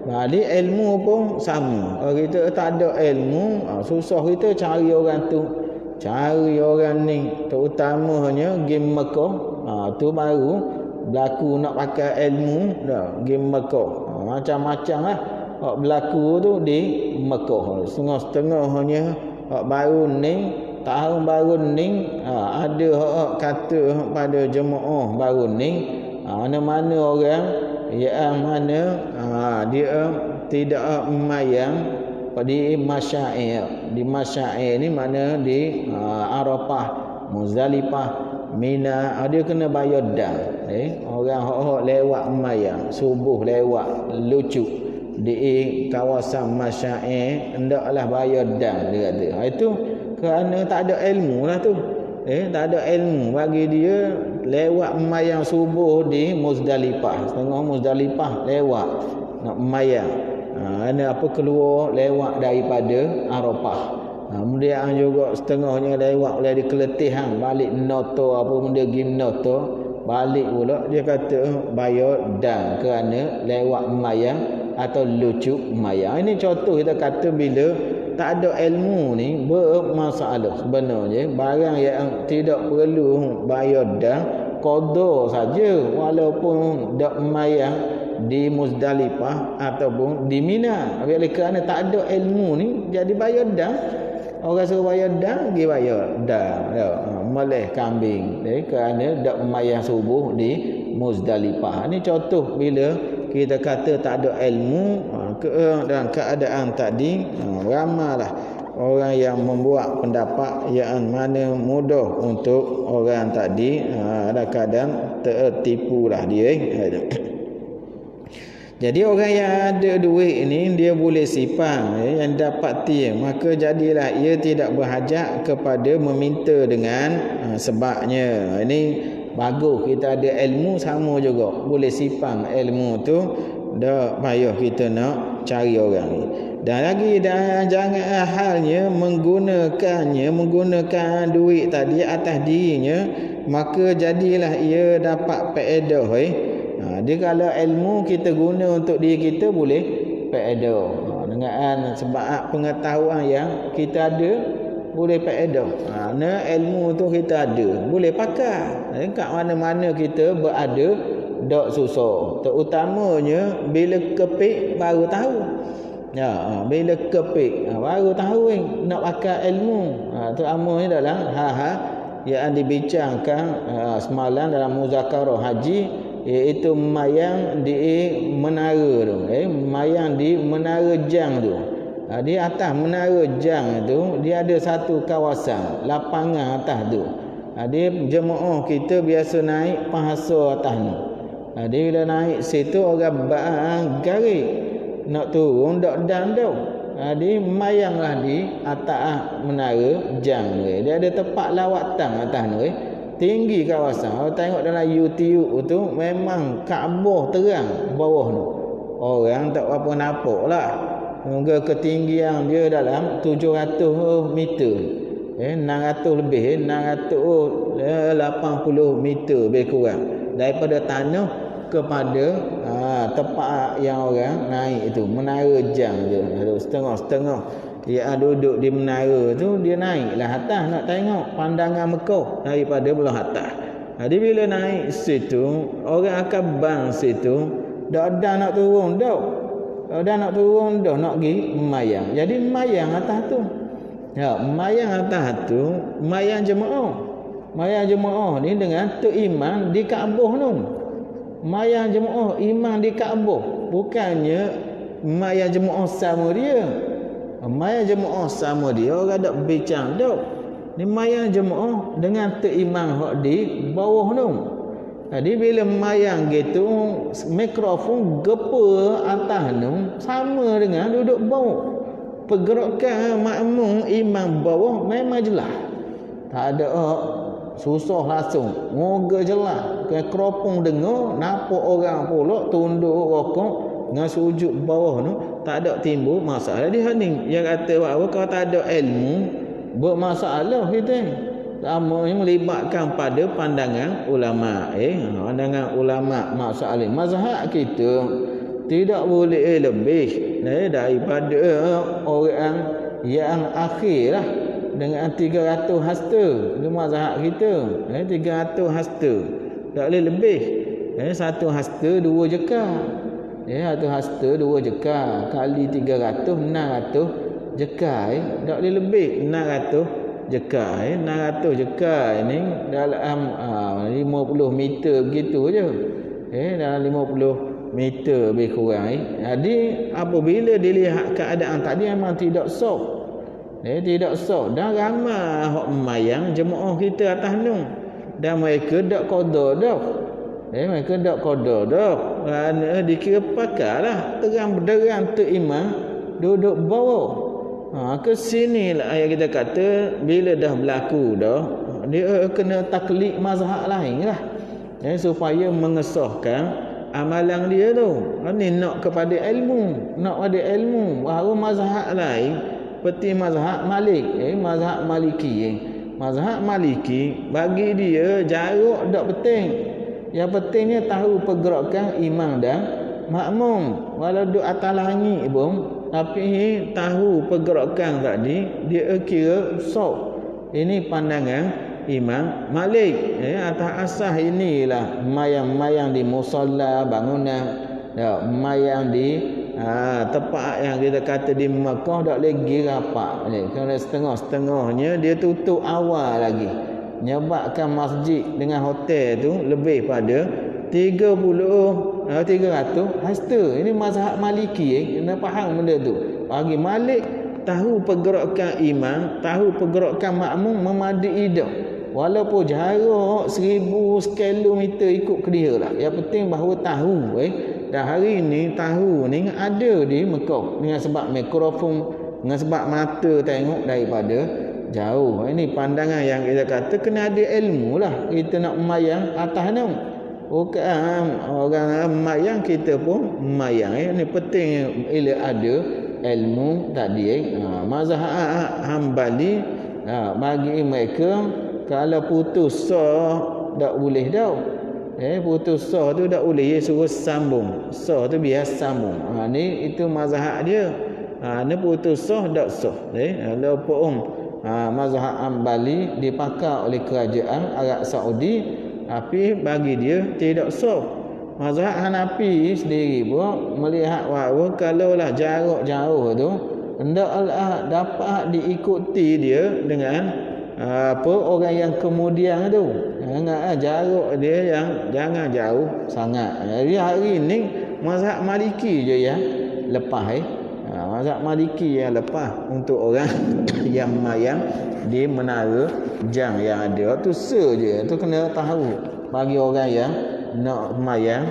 A: Jadi ilmu pun sama. Kalau kita tak ada ilmu, susah kita cari orang tu, cari orang ni, terutamanya game Mekah. Tu baru berlaku nak pakai ilmu dah, game Mekah. Macam-macam lah berlaku tu di Mekah. Setengah-setengahnya baru ni, tahun baru ni, ada kata pada jemaah baru ni, mana-mana orang yang mana dia tidak memayang di masyair. Di masyair ni mana di Arafah, Muzdalifah, Mina, dia kena bayar dah. Orang lewat memayang, subuh lewat lucu di kawasan masyair, hendaklah bayar dah, dia kata. Itu kerana tak ada ilmu lah tu. Tak ada ilmu bagi dia lewat memayang subuh di Muzdalifah. Setengah Muzdalifah lewat nak memayang. Ada apa keluar lewat daripada Arafah. Kemudian juga setengahnya lewat oleh di keletihan, balik noto apa benda game noto, balik pula dia kata bayar dan kerana lewat memayang atau lucu memayang. Ini contoh kita kata bila tak ada ilmu ni bermasalah. Sebenarnya barang yang tidak perlu bayar dan qada saja, walaupun dak memayang di Muzdalifah ataupun di Mina. Oleh kerana tak ada ilmu ni jadi bayar dah. Orang suruh bayar dah, dia bayar dah. Meleh kambing. Kerana dak memayang subuh di Muzdalifah. Ini contoh bila kita kata tak ada ilmu dan keadaan tadi. Ramailah orang yang membuat pendapat yang mana mudah untuk orang tadi kadang-kadang tertipu lah dia. Jadi orang yang ada duit ni dia boleh simpan yang dapat tiang, maka jadilah ia tidak berhajat kepada meminta dengan sebabnya. Ini bagus kita ada ilmu sama juga, boleh simpan ilmu tu, dak payah kita nak cari orang ni. Dan lagi jangan halnya menggunakan duit tadi atas dirinya, maka jadilah ia dapat faedah. Dia kalau ilmu kita guna untuk diri kita boleh faedah. Dengan sebab pengetahuan yang kita ada boleh faedah. Ilmu tu kita ada, boleh pakai. Kat mana-mana kita berada tak susah. Terutamanya bila kepik baru tahu. Bila kepik baru tahu nak pakai ilmu. Terutamanya dalam yang dibincangkan semalam dalam muzakarah haji, iaitu mayang di menara tu, mayang di menara jang tu. Di atas menara jang tu dia ada satu kawasan lapangan atas tu. Dia jemaah kita biasa naik pahasa atas ni. Dia bila naik situ orang bang garik nak turun dak dan dak. Dia mayanglah di atas menara jang ni. Dia ada tempat lawatan atas ni. Tinggi kawasan. Kalau tengok dalam YouTube tu memang Kaabah terang bawah tu. Orang tak apa nampak lah. Moga ketinggian dia dalam 700 meter. 600 lebih, 680 meter lebih kurang. Daripada tanah kepada tempat yang orang naik itu, menara jang je. Setengah-setengah dia duduk di menara tu, dia naiklah atas nak tengok pandangan Mekah daripada belah atas. Jadi bila naik situ, orang akan bang situ, dak ada nak turun dak. Dah nak turun dah nak pergi mayang. Jadi mayang atas tu. Mayang atas tu, mayang jemaah. Mayang jemaah ni dengan teriman di Kaabah tu. Mayang jemaah iman di Kaabah, bukannya mayang jemaah sama dia. Mayang jemaah sama dia, orang tak bincang dak. Ni mayang jemaah dengan teriman hak di bawah tu. Jadi bila mayang gitu, mikrofon gepa atas tu sama dengan duduk bawah. Pergerakan makmum imam bawah memang jelas. Tak ada susah langsung. Moga jelas. Mikrofon dengar, nampak orang pula tunduk rokok dengan sujud bawah tu, tak ada timbul masalah. Dia ni yang kata bahawa kalau tak ada ilmu bermasalah kita. Sama yang melibatkan pada pandangan ulama. Pandangan ulama masalah mazhab kita tidak boleh lebih daripada orang yang akhir lah, dengan 300 hasta. Itu mazhab kita. 300 hasta. Tak boleh lebih. 1 hasta 2 jekar. 1 hasta 2 jekar kali 300 600 jekar. Tak boleh lebih 600 jekar. 600 jekar ni dalam 50 meter begitu je. Dalam 50 meter lebih kurang. Jadi apabila dilihat keadaan tadi memang tidak sah. Tidak sah. Dan ramai hak mayang jemaah kita atas tu. Dan mereka tak qada dah. Mereka tak qada dah. Dikira pakarlah terang berderang teriman duduk bawah. Ke sinilah yang kita kata bila dah berlaku dah, dia kena taklid mazhab lain lah. Supaya mengesahkan amalan dia tu. Ni nak kepada ilmu, nak ada ilmu bahawa mazhab lain seperti mazhab Malik, mazhab Maliki. Mazhab Maliki bagi dia jarak tak penting. Yang pentingnya tahu pergerakan imam dan makmum. Walau duduk atas langit pun, tapi tahu pergerakan tadi dia kira sah. Ini pandangan Imam Malik. Atas asas inilah mayang-mayang di musalla bangunan, mayang di tempat yang kita kata di Mekah tak lagi rapat. Kerana setengah-setengahnya dia tutup awal lagi. Menyebabkan masjid dengan hotel tu lebih pada 300 hasta. Ini mazhab Maliki. Kena faham benda tu. Bagi Malik, tahu pergerakan imam, tahu pergerakan makmum memadai dah. Walaupun jarak 1000 kilometer ikut ke dia lah. Yang penting bahawa tahu Dan hari ni tahu ni ada di Mekah dengan sebab mikrofon, dengan sebab mata tengok daripada jauh. Ini pandangan yang kita kata kena ada ilmu lah kita nak memayang atas ni. Bukan orang memayang kita pun memayang. Ini penting bila ada ilmu tadi. Mazhab Hambali bagi mereka kalau putus sah tak boleh dah. Putus sah tu tak boleh, suruh sambung. Sah tu biasa sambung. Ni itu mazhab dia. Ni putus sah tak sah. Walaupun mazhab Hambali dipakai oleh kerajaan Arab Saudi, tapi bagi dia tidak sah. Mazhab Hanafi sendiri pun melihat bahawa kalaulah jarak jauh tu hendaklah dapat diikuti dia dengan orang yang kemudian tu. Jarak dia yang jangan jauh sangat. Jadi hari ni mazhab Maliki je yang lepas. Mazhab Maliki yang lepas untuk orang yang mayang di menara jam yang ada tu saja. Tu kena tahu bagi orang yang nak mayang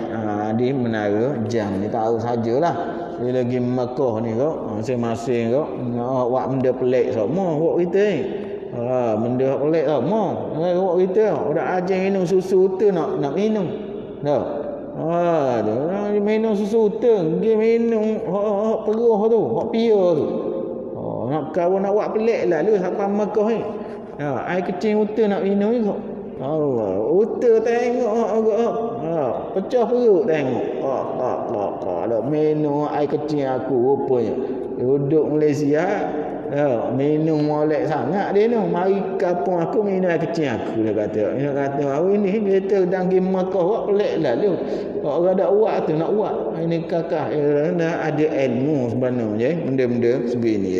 A: di menara jam ni, tahu sajalah. Bila pergi Mekah ni kok masing-masing kok nak buat benda pelik semua buat kita ni. Benda pelik semua buat kita. Dak ajar minum susu tu nak minum. Dak. Minum susu tu, pergi minum hak peruh tu, hak pia tu. Nak kau nak buat pelik lah lu sampai Mekah ni. Air kecil uta nak minum ni kok. Allah, uta tengok pecah perut tengok. Tak minum air kecil aku rupanya. Duduk Malaysia, minum molek sangat dia tu. Mari kampung aku minum air kecil aku, dia kata. Dia kata, hari ni kita dah pergi Mekah buat pelik lah lu. Orang dak buat tu nak buat. Ini kakak ada ilmu sebenarnya benda-benda sebegini.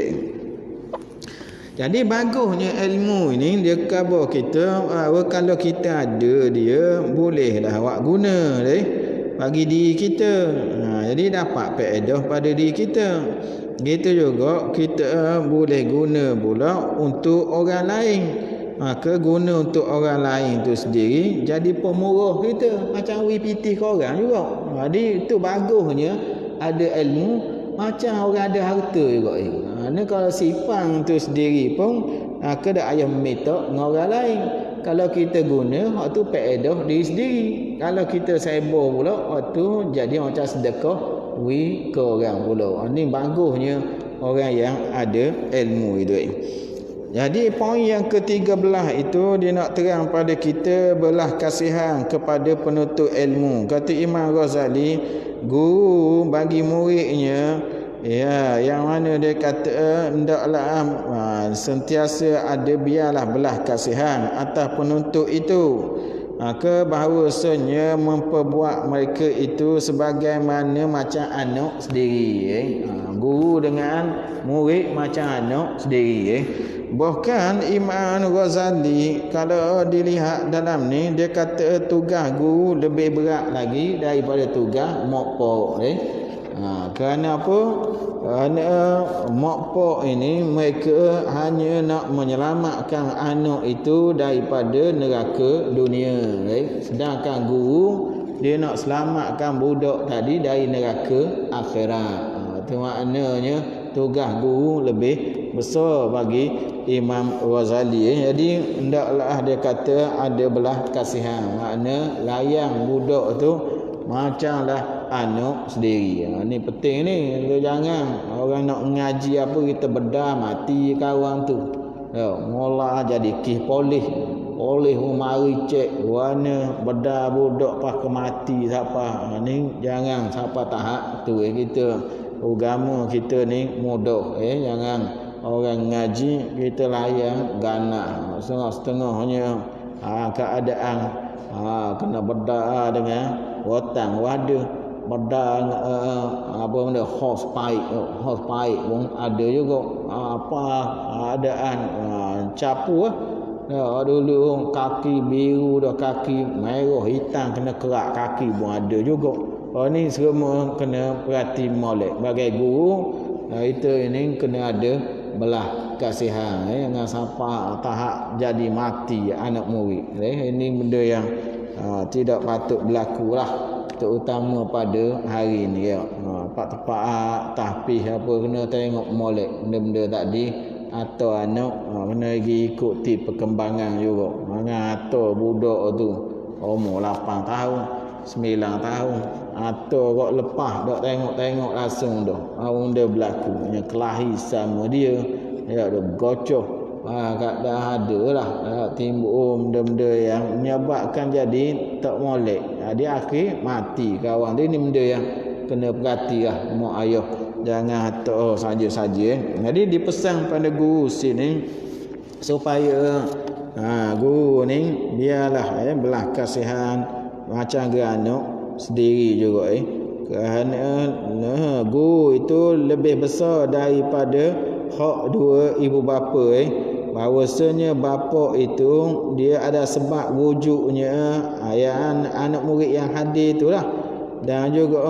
A: Jadi bagusnya ilmu ini dia khabar kita kalau kita ada dia bolehlah awak guna bagi diri kita. Jadi dapat faedah pada diri kita. Gitu juga kita boleh guna pula untuk orang lain. Maka guna untuk orang lain tu sendiri jadi pemurah kita, macam WPT ke orang juga. Jadi itu bagusnya ada ilmu macam orang ada harta juga. Ni kalau sipang tu sendiri pun kena ayah minta dengan orang lain. Kalau kita guna hak tu faedah diri sendiri. Kalau kita sebar pula hak tu jadi macam sedekah ke orang pula. Ni bagusnya orang yang ada ilmu itu. Jadi poin yang ke-13 itu dia nak terang pada kita belah kasihan kepada penuntut ilmu. Kata Imam Ghazali, guru bagi muridnya yang mana dia kata hendaklah sentiasa ada biarlah belah kasihan atas penuntut itu. Maka bahawasanya memperbuat mereka itu sebagaimana macam anak sendiri. Guru dengan murid macam anak sendiri. Bahkan Imam Ghazali kalau dilihat dalam ni dia kata tugas guru lebih berat lagi daripada tugas mak pak. Kerana apa? Kerana mak pak ini mereka hanya nak menyelamatkan anak itu daripada neraka dunia. Sedangkan guru dia nak selamatkan budak tadi dari neraka akhirat. Itu maknanya tugas guru lebih besar bagi Imam Ghazali. Jadi hendaklah dia kata ada belah kasihan. Makna layang budak tu macamlah anak sendiri. Ni penting ni. Jangan orang nak mengaji apa kita bedah mati kawan tu. Mula jadi kih polis. Oleh mari cek warna bedah budak pas ke mati siapa. Ni jangan siapa tahap tu kita. Agama kita ni mudah. Jangan orang ngaji kita layan ganak setengah-setengahnya keadaan kena bedah dengan wotang wadah bedah apa benda hose pipe pun ada juga apa keadaan capu dulu kaki biru dah kaki merah hitam kena kerak kaki pun ada juga. Ni semua kena perhati molek bagai guru. Itu ini kena ada belah kasihan dengan sampai tahap jadi mati anak murid. Ini benda yang tidak patut berlaku lah. terutama pada hari ni ya. Pak tahpih apa kena tengok molek benda-benda tadi atau anak kena pergi ikuti perkembangan juga. Atau budak tu umur 8 tahun, 9 tahun atau kok lepas dak tengok-tengok langsung dah. Benda berlaku nya kelahi sama dia. Ya dah gocoh. Dah ada lah timbul benda-benda yang menyebabkan jadi tak molek. Dia akhir mati kawan dia. Ni benda yang kena perhati lah mak ayah. Jangan tak saja-saja. Jadi dipesan pada guru sini supaya guru ni biarlah belah kasihan macam anak sendiri juga kerana guru itu lebih besar daripada hak dua ibu bapa bahawasanya bapa itu dia ada sebab wujudnya anak murid yang hadir itulah dan juga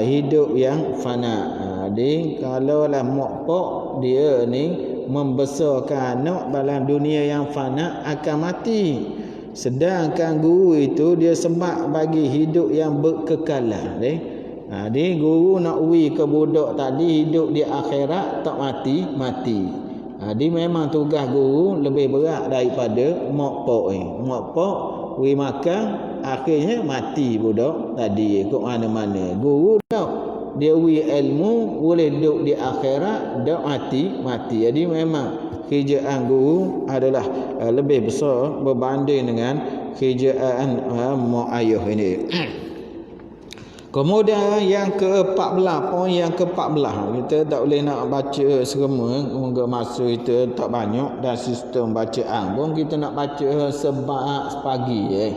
A: hidup yang fana. Jadi kalaulah mak pak dia ni membesarkan anak dalam dunia yang fana akan mati, sedangkan guru itu dia sebab bagi hidup yang berkekalan. Jadi guru nak uwi ke budak tadi hidup di akhirat tak mati. Jadi memang tugas guru lebih berat daripada mak pak Mak pak uwi makan akhirnya mati budak tadi ikut mana-mana. Guru tak dia uwi ilmu boleh duduk di akhirat dak mati. Jadi memang kerjaan guru adalah lebih besar berbanding dengan kerjaan mak ayah ini. Kemudian yang ke-14, poin yang ke-14, kita tak boleh nak baca semua, moga masa kita tak banyak dan sistem bacaan pun kita nak baca sepagi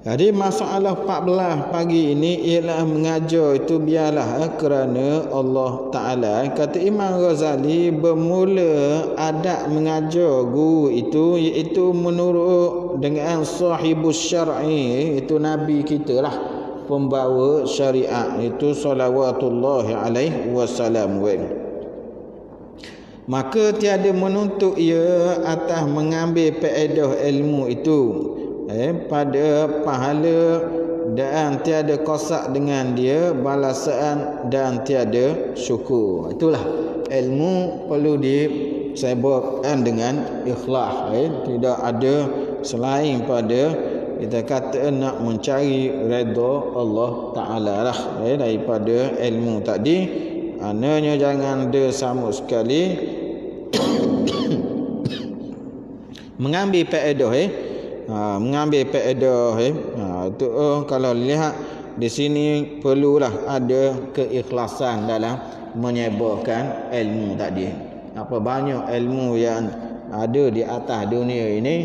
A: Jadi masalah 14 pagi ini ialah mengajar itu biarlah kerana Allah Ta'ala. Kata Imam Ghazali, bermula adab mengajar guru itu iaitu menurut dengan sahibus syar'i, itu Nabi kita lah, pembawa syariat, itu salawatullahi alaihi wasallam. Maka tiada menuntut ia atas mengambil faedah ilmu itu pada pahala dan tiada kosak dengan dia balasan dan tiada syukur. Itulah ilmu perlu disebabkan dengan ikhlas. Tidak ada selain pada kita kata nak mencari redha Allah Ta'ala lah daripada ilmu tadi. Ananya jangan ada sama sekali mengambil faedah mengambil faedah itu kalau lihat di sini perlulah ada keikhlasan dalam menyebarkan ilmu tadi. Apa banyak ilmu yang ada di atas dunia ini,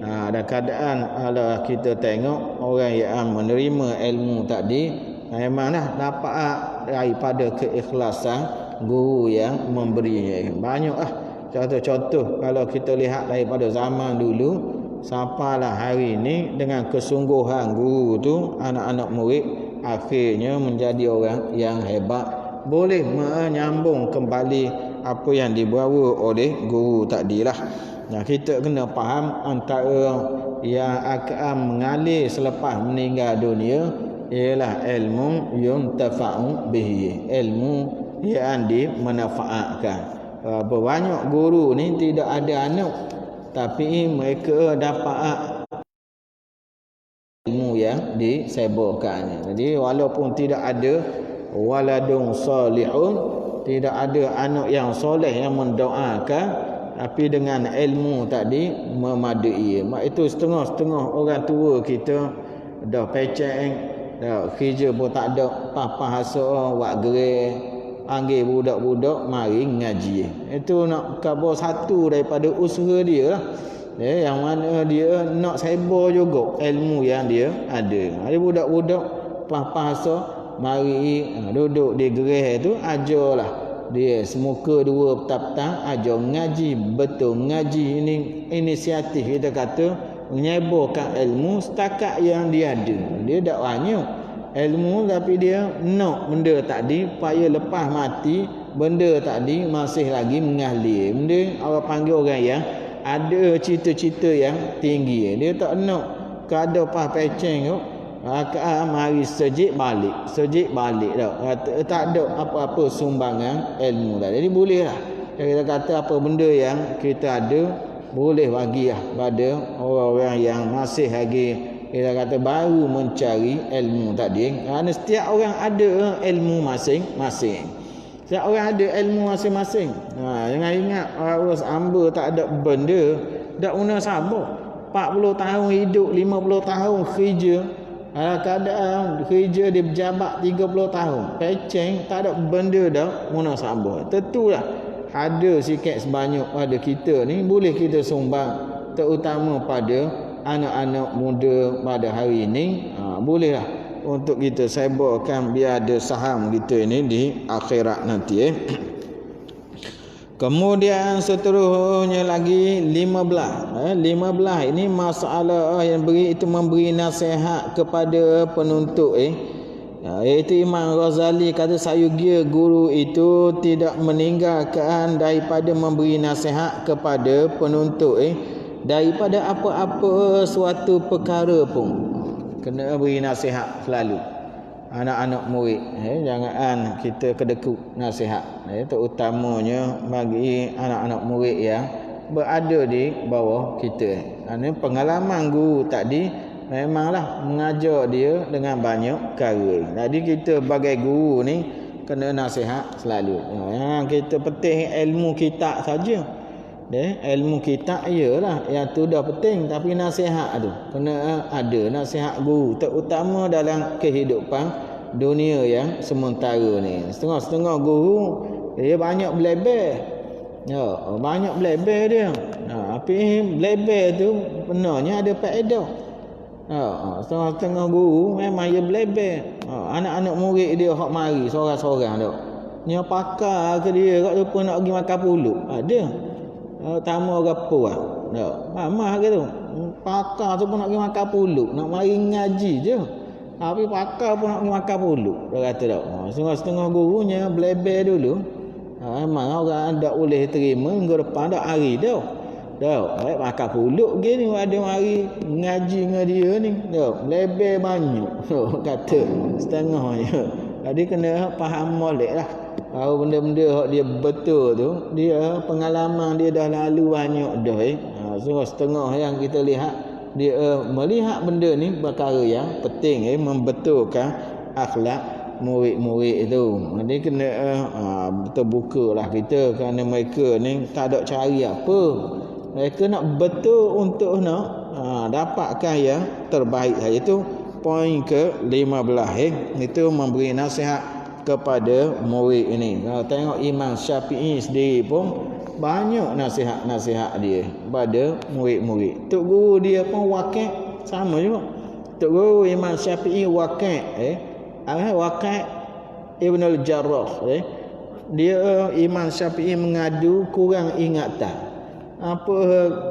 A: dan keadaan kalau kita tengok orang yang menerima ilmu tadi memanglah dapat daripada keikhlasan guru yang memberinya. Banyaklah contoh-contoh kalau kita lihat daripada zaman dulu sampailah hari ini, dengan kesungguhan guru tu anak-anak murid akhirnya menjadi orang yang hebat, boleh menyambung kembali apa yang dibawa oleh guru tadilah. Nah, kita kena faham antara yang akan mengalir selepas meninggal dunia ialah ilmu yuntafa'u bihi, ilmu yang dimanfaatkan. Banyak guru ni tidak ada anak, tapi mereka dapat ilmu yang disebarkan. Jadi walaupun tidak ada waladun salihun, tidak ada anak yang soleh yang mendoakan, tapi dengan ilmu tadi memadai. Mak itu setengah-setengah orang tua kita dah peceng, dah kerja pun tak ada, papa hasok buat gerai, panggil budak-budak mari ngaji. Itu nak khabar satu daripada usaha dia lah. Yang mana dia nak sebar juga ilmu yang dia ada. Ada budak-budak papa hasok mari duduk di gerai tu, ajarlah dia semuka 2 petang ajar ngaji. Betul, ngaji ini inisiatif kita kata menyebarkan ilmu setakat yang dia ada. Dia tak banyak ilmu tapi dia nak benda tadi supaya lepas mati benda tadi masih lagi mengalir. Benda orang panggil orang yang ada cita-cita yang tinggi. Dia tak nak kada pas peceng tu Mari sejik balik dah. Tak ada apa-apa sumbangan ilmu dah. Jadi boleh lah. Kita kata apa benda yang kita ada boleh bagi lah pada orang-orang yang masih lagi kita kata baru mencari ilmu tadi. Kerana setiap orang ada ilmu masing-masing. Setiap orang ada ilmu masing-masing. Jangan ingat orang hamba tak ada benda, tak guna sabar. 40 tahun hidup, 50 tahun kerja. Kadang kerja dia berjabat 30 tahun. Peceng, tak ada benda dah guna sabar. Tentulah ada sikit sebanyak pada kita ni boleh kita sumbang, terutama pada anak-anak muda pada hari ini. Bolehlah untuk kita sebarkan biar ada saham kita ini di akhirat nanti. Kemudian seterusnya lagi 15 ini masalah yang memberi nasihat kepada penuntut. Iaitu Imam Ghazali kata sayugia guru itu tidak meninggalkan daripada memberi nasihat kepada penuntut daripada apa-apa suatu perkara pun. Kena beri nasihat selalu anak-anak murid. Jangan kita kedekut nasihat. Terutamanya bagi anak-anak murid yang berada di bawah kita. Kerana pengalaman guru tadi memanglah mengajar dia dengan banyak perkara. Jadi kita sebagai guru ni kena nasihat selalu. Kita penting ilmu kitab saja. Ilmu kitab iyalah yang tu dah penting, tapi nasihat tu kena ada nasihat guru, terutama dalam kehidupan dunia yang sementara ni. Setengah-setengah guru dia banyak beleber. Banyak beleber dia. Tapi beleber tu benarnya ada faedah. Setengah-setengah guru memang dia beleber. Anak-anak murid dia hak mari seorang-seorang dak. Nya pakar ke dia kat lupa nak pergi makan pulut. Ada. Tamu orang puan. Dak. Mama ke tu. Pakar tu pun nak pergi makan pulut, nak mari ngaji je. Tapi pakar pun nak pergi makan pulut. Dia kata dak. Setengah-setengah gurunya beleber dulu. Memang orang tak boleh terima minggu depan dak hari dah. Baik makan pulut gini ada mari ngaji dengan dia ni. Lebih banyak. Kata setengahnya. Jadi kena faham molek lah. Kalau benda-benda hak dia betul tu, dia pengalaman dia dah lalu banyak dah. Setengah yang kita lihat, dia melihat benda ni perkara yang penting membetulkan akhlak murid-murid itu. Jadi kena terbuka lah kita, kerana mereka ni tak ada cari apa. Mereka nak betul untuk nak dapatkan yang terbaik saja. Itu poin ke-15. Itu memberi nasihat kepada murid ini. Kalau tengok Imam Syafi'i sendiri pun banyak nasihat-nasihat dia pada murid-murid. Tok guru dia pun Waqi' sama juga. Tok guru Imam Syafi'i Waqi' Waqi' Ibn al-Jarrah. Dia Imam Syafi'i mengadu kurang ingatan.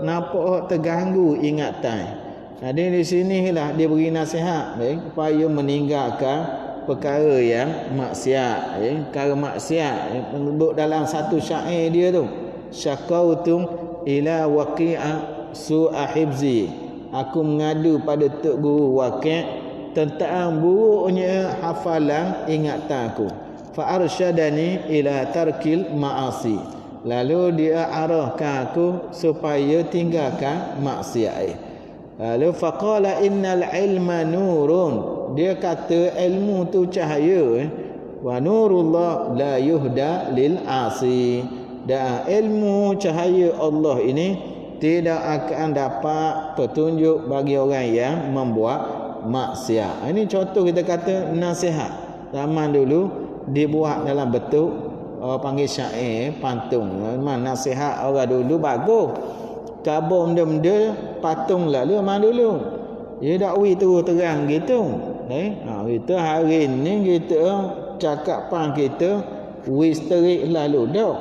A: Nampak terganggu ingatan. Jadi di sinilah dia beri nasihat supaya meninggalkan perkara yang maksiat. Perkara maksiat duduk dalam satu syair dia tu. Syakautum ila waqi'a su'a hibzi. Aku mengadu pada Tok Guru Waqi' tentang buruknya hafalan ingatan aku. Fa arsyadani ila tarkil ma'asi. Lalu dia arahkan aku supaya tinggalkan maksiat. Lalu faqala innal ilma nurun. Dia kata ilmu tu cahaya. Wa nurullah la yuhda lil asi. Dan ilmu cahaya Allah ini tidak akan dapat petunjuk bagi orang yang membuat maksiat. Ini contoh kita kata nasihat. Zaman dulu dibuat dalam bentuk panggil syair pantun. Memang nasihat orang dulu bagus. Kabur benda-benda patung lalu memang dulu. Dia dakwi terus terang gitu. Kita hari ni kita cakapan kita wisterik lalu dah.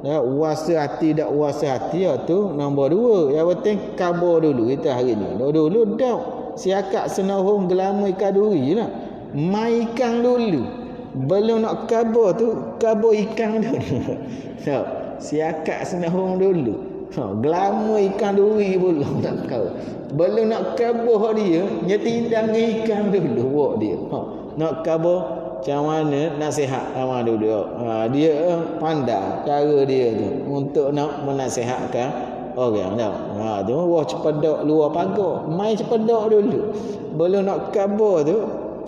A: Uasa hati tak uasa hati tu nombor 2. Yang penting kabur dulu kita hari ni. Dulu dah. Siakak senahung gelama ikan duri lah. Mai ikan dulu. Belum nak kabur tu, kabur ikan dulu. Siakak senahung dulu.
B: Gelama ikan duri pula nak kau. Belum nak kabuh dia, nyetindang ikan dulu buat dia. Nak kabuh macam mana nasihat sama dulu. Dia pandai cara dia tu untuk nak menasihatkan orang tau. Tu wah cepedak luar pagar. Main cepedak dulu. Belum nak kabuh tu,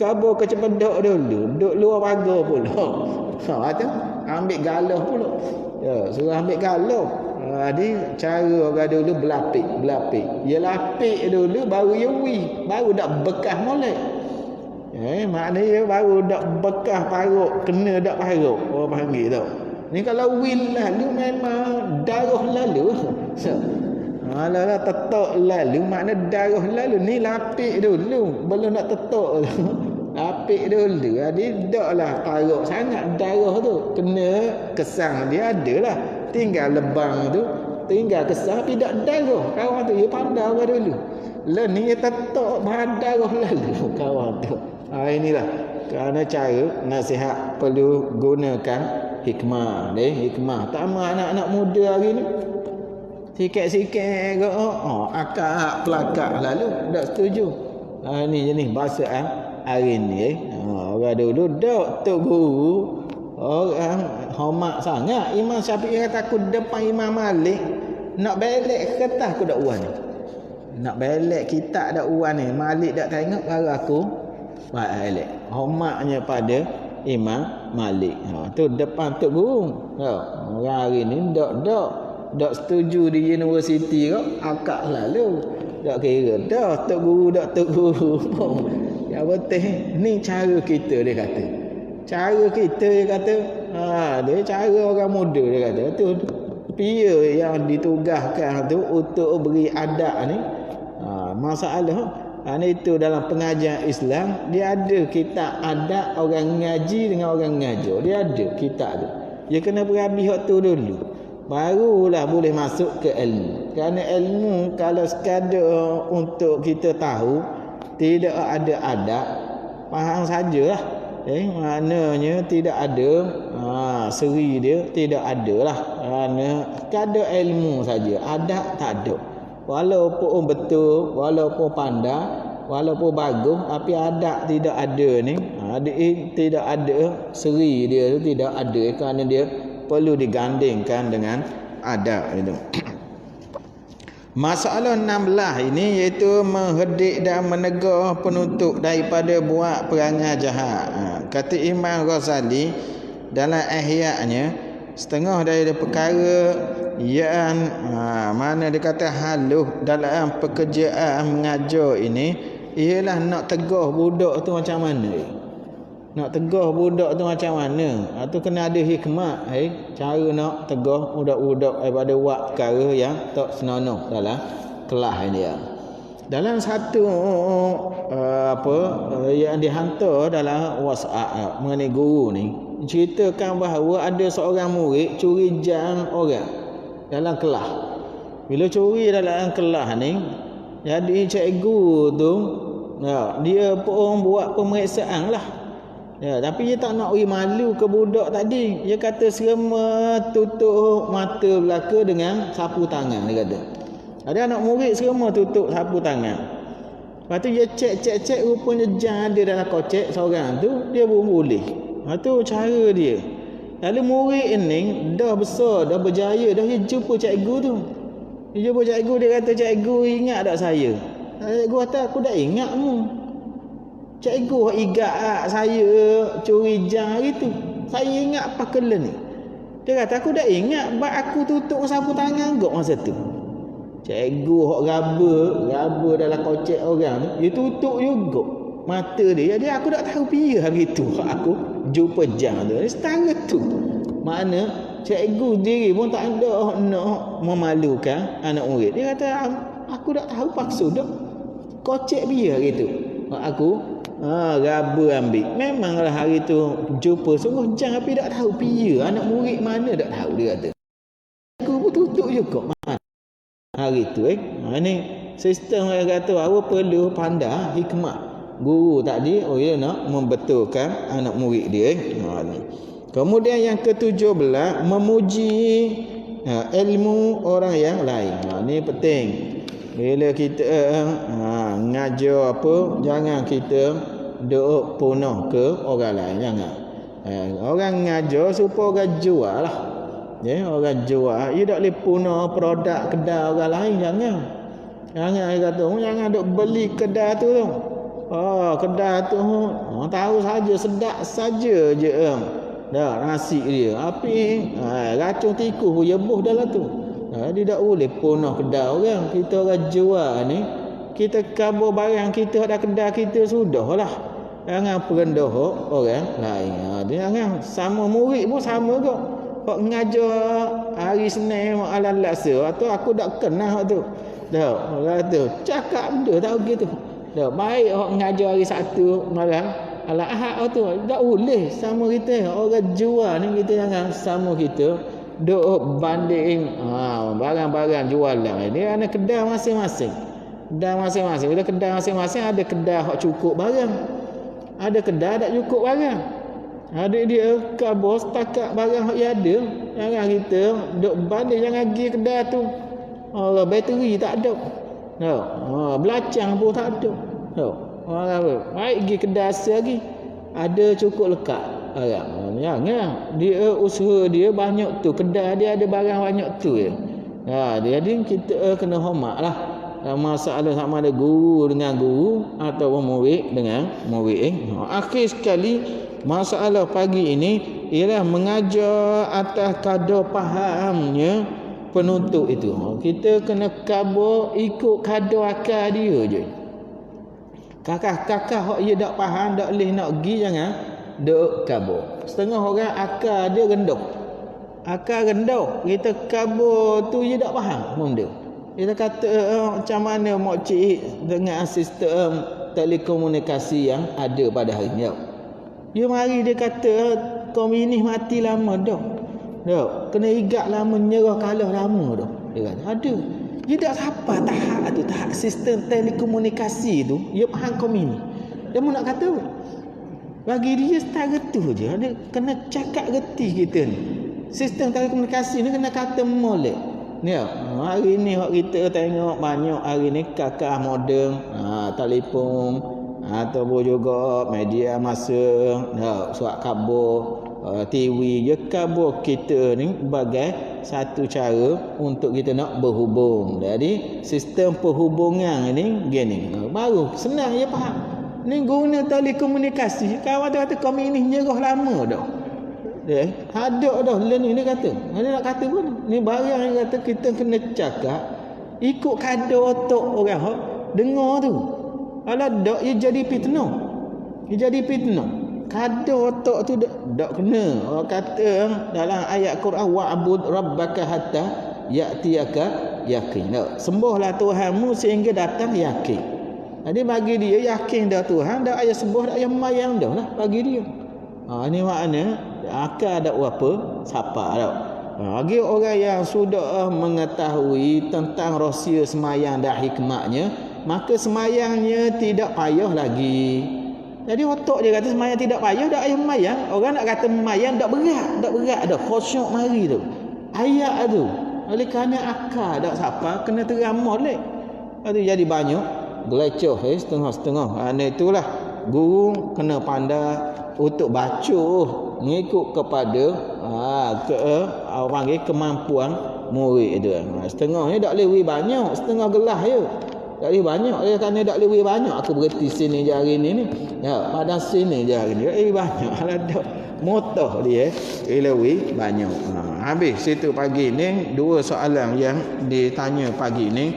B: kabuh ke cepedak dulu. Duduk luar pagar pula. Tu ambil galah pula. Ya, suruh ambil galah. Jadi cara orang dulu berlapik. Dia lapik dulu baru yawi, baru dak bekas molek. Maknanya baru dak bekas paruk, kena dak paruk. Orang panggil tau. Ni kalau wil lalu memang darah lalu. Alah tetok lalu makna darah lalu ni lapik dulu, belum nak tetok. Lapik dulu. Jadi daklah paruk sangat darah tu. Kena kesang dia adalah. Tinggal lebang tu, tinggal kesah tidak darah. Kawan tu dia pandai orang dulu. Lah ni dia tetok darah lalu kawan tu. Inilah kerana cara nasihat perlu gunakan hikmah. Hikmah. Tak mahu anak-anak muda hari ni. Sikit-sikit ke akak pelakak lalu tak setuju. Ni jenis bahasa hari ni. Orang dulu dak tok guru. Orang hormat sangat. Imam Syafi'i kata aku depan Imam Malik nak belek kertas aku dak uan ni. Nak belek kitab dak uan ni. Malik dak tengok baru aku belek. Hormatnya pada Imam Malik. Tu depan tok guru. Orang hari ni dak setuju di universiti kau akak lalu. Dak kira dah tok guru dak tok guru. Yang penting ni cara kita dia kata. Cara kita dia kata, dia cara orang muda dia kata tu pia yang ditugaskan tu untuk beri adab ni. Masalah ni itu dalam pengajian Islam dia ada kitab adab orang ngaji dengan orang ngajar. Dia ada kitab tu. Dia kena berabi hak tu dulu. Barulah boleh masuk ke ilmu. Kerana ilmu kalau sekadar untuk kita tahu tidak ada adab, faham sajalah. Maknanya tidak ada seri dia tidak ada lah. Kerana kadar ilmu saja, adab tak ada. Walaupun betul, walaupun pandai, walaupun bagus, tapi adab tidak ada ni. Tidak ada seri dia tu tidak ada kerana dia perlu digandingkan dengan adab itu. Masalah 16 ini iaitu menghedik dan menegur penuntut daripada buat perangai jahat. Kata Imam Ghazali dalam Ihya-nya, setengah daripada perkara yang mana dia kata haluh dalam pekerjaan mengajar ini ialah nak tegur budak tu macam mana. Nak tegur budak tu macam mana? Tu kena ada hikmat. Cara nak tegur budak-budak daripada buat perkara yang tak senonoh dalam kelas dia. Dalam satu yang dihantar dalam WhatsApp mengenai guru ni, ceritakan bahawa ada seorang murid curi jam orang dalam kelas. Bila curi dalam kelas ni, jadi cikgu tu dia pun buat pemeriksaan lah. Tapi dia tak nak beri malu ke budak tadi. Dia kata serema tutup mata belaka dengan sapu tangan, dia kata. Ada anak murid serema tutup sapu tangan. Lepas tu dia cek rupanya jam ada dalam kocek seorang tu, dia pun boleh. Tu cara dia. Lalu murid ni dah besar, dah berjaya, dah dia jumpa cikgu tu. Dia jumpa cikgu, dia kata, "Cikgu ingat tak saya?" Cikgu kata, "Aku dah ingat mu. Cikgu ingat saya curi jam hari tu. Saya ingat apa kela ni." Dia kata, "Aku dah ingat bab aku tutup sapu tangan kau masa tu." Cikgu hok raba dalam kocek orang ni, dia tutup juga mata dia. Jadi aku tak tahu pia hari tu aku jumpa jam tu. Setara tu. Makna cikgu diri pun tak ada nak memalukan anak murid. Dia kata, "Aku tak tahu maksud dah. Kocek pia hari tu. Aku raba ambil. Memanglah hari tu jumpa sungguh jam tapi tak tahu pia anak murid mana tak tahu," dia kata. Aku pun tutup juga mana hari tu ni sistem yang kata bahawa perlu pandai hikmah guru tadi. Dia nak membetulkan anak murid dia. Kemudian yang ke-17, memuji ilmu orang yang lain. Ni penting. Bila kita ngajar apa, jangan kita duk punah ke orang lain, jangan. Orang ngajar supaya orang jual lah. Ya, orang jual, dia tak boleh punah produk kedai orang lain, jangan. Jangan kata, jangan duk beli kedai tu. Kedai tu tahu saja, sedap saja je. Dah nasi dia api, racun tikus pun jebuh dalam tu. Dia tak boleh punah kedai orang. Kita orang jual ni, kita kabur barang kita ada kedai kita sudahlah. Jangan perendah orang lain. Jangan sama murid pun sama kok. Kok ngajar hari Senin malam laksa atau aku tak kenal tu. Dah, orang tu cakap benda tak begitu. Dah, baik hok ngajar hari Sabtu malam ala Ahad tu tak boleh sama kita. Orang jual ni kita jangan sama kita. Duk banding barang-barang jualan ni ada kedai masing-masing. Kedai masing-masing. Bila kedai masing-masing ada kedai hok cukup barang. Ada kedai tak cukup barang. Ada dia kabur setakat barang hok ada. Jangan kita duk banding, jangan pergi kedai tu. Bateri tak ada. Belacang pun tak ada. Baik pergi kedai asal lagi. Ada cukup lekat barang. Jangan. Dia usaha dia banyak tu. Kedai dia ada barang banyak tu je. Jadi kita kena hormat lah. Masalah sama ada guru dengan guru atau murid dengan murid. Akhir sekali masalah pagi ini ialah mengajar atas kadar fahamnya penuntut itu. Kita kena kabur ikut kadar akal dia je. Kakak-kakak hok dia tak faham, tak boleh nak pergi, jangan duk kabur. Setengah orang akal dia rendah. Akal rendah, kita kabur tu dia tak faham benda. Kita kata macam mana mak cik dengan sistem telekomunikasi yang ada pada hari ni. Dia mari dia kata komunis mati lama dah. Dah, kena igat lama, nyerah kalah lama dah. Dia kata ada. Dia tak siapa tahap tu, tahap sistem telekomunikasi tu, dia faham komunis. Dia mau nak kata apa? Bagi dia setara tu je. Dia kena cakap reti kita ni. Sistem telekomunikasi ni kena kata molek. Ni hari ni kita tengok banyak hari ni kakak moden, telefon ataupun juga media masa, surat khabar, TV, je khabar kita ni sebagai satu cara untuk kita nak berhubung. Jadi sistem perhubungan ni gini. Baru senang je faham. Ni guna telekomunikasi. Kawan tu kata komunis nyerah lama dah. Ada dah ni dia kata. Dia nak kata pun ni barang yang kata kita kena cakap ikut kadar otak orang hok dengar tu. Kalau dak ia jadi fitnah. Ia jadi fitnah. Kadar otak tu dak kena. Orang kata dalam ayat Quran wa'bud rabbaka hatta ya'tiyaka yaqin. Sembahlah Tuhanmu sehingga datang yakin. Jadi bagi dia yakin dah Tuhan, dah ayat sembah dah ayat mayang dah lah bagi dia. Ini makna akal tak apa siapa dah. Bagi orang yang sudah mengetahui tentang rahsia semayang dan hikmatnya, maka semayangnya tidak payah lagi. Jadi otak dia kata semayang tidak payah, dak ayat mayang. Orang nak kata mayang tak berat dah, khusyuk mari tu. Ayat tu. Oleh kerana akal tak siapa kena terang molek. Itu jadi banyak geleceh setengah-setengah. Itulah guru kena pandai untuk baca mengikut kepada orang panggil kemampuan murid itu. Setengah ni tak boleh banyak, setengah gelas je. Tak boleh banyak. Dia kata tak boleh banyak. Aku berhenti sini je hari ni. Ya, pada sini je hari ni. Banyak. Ada motor dia lewi banyak. Habis situ pagi ni dua soalan yang ditanya pagi ni.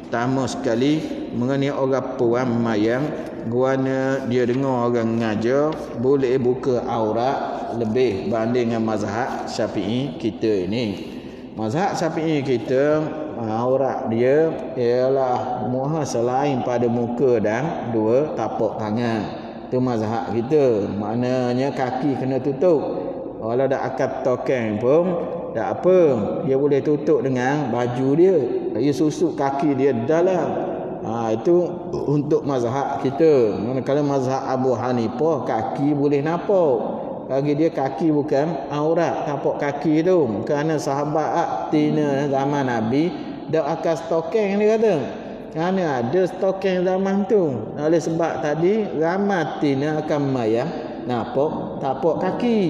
B: Pertama sekali mengenai orang puan mayang, guana dia dengar orang ngajar boleh buka aurat lebih banding dengan mazhab Syafi'i kita ini. Mazhab Syafi'i kita aurat dia ialah muha selain pada muka dan dua tapak tangan. Itu mazhab kita. Maknanya kaki kena tutup. Kalau dak akad tokeng pun tak apa, dia boleh tutup dengan baju dia. Dia susuk kaki dia dalam. Itu untuk mazhab kita. Kalau mazhab Abu Hanifah kaki boleh nampak. bagi dia kaki bukan aurat, tapak kaki tu. Kerana sahabat tina zaman Nabi dak akan stokeng dia kata. Kerana ada stokeng zaman tu. Oleh sebab tadi ramai tina akan mayang napak tapak kaki.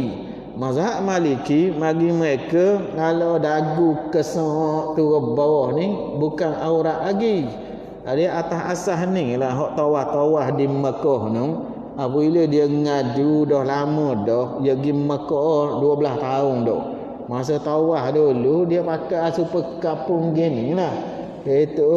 B: Mazhab Maliki bagi mereka kalau dagu kesok turun bawah ni bukan aurat lagi. Jadi atas asas ni lah hak tawah-tawah di Mekah tu. Apabila dia ngadu dah lama dah, dia pergi Mekah 12 tahun dah. Masa tawah dulu dia pakai super kapung gini lah. Itu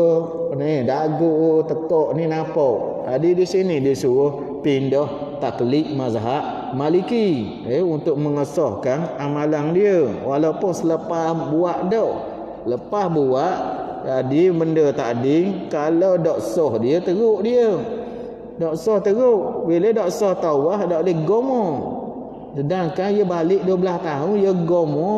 B: ni dagu tekok ni nampak. Jadi di sini dia suruh pindah taklid mazhab Maliki untuk mengesahkan amalan dia walaupun selepas buat dah. Lepas buat jadi benda tadi kalau dak sah dia teruk dia. Dak sah teruk. Bila dak sah tawah dak boleh gomo. Sedangkan dia balik 12 tahun dia gomo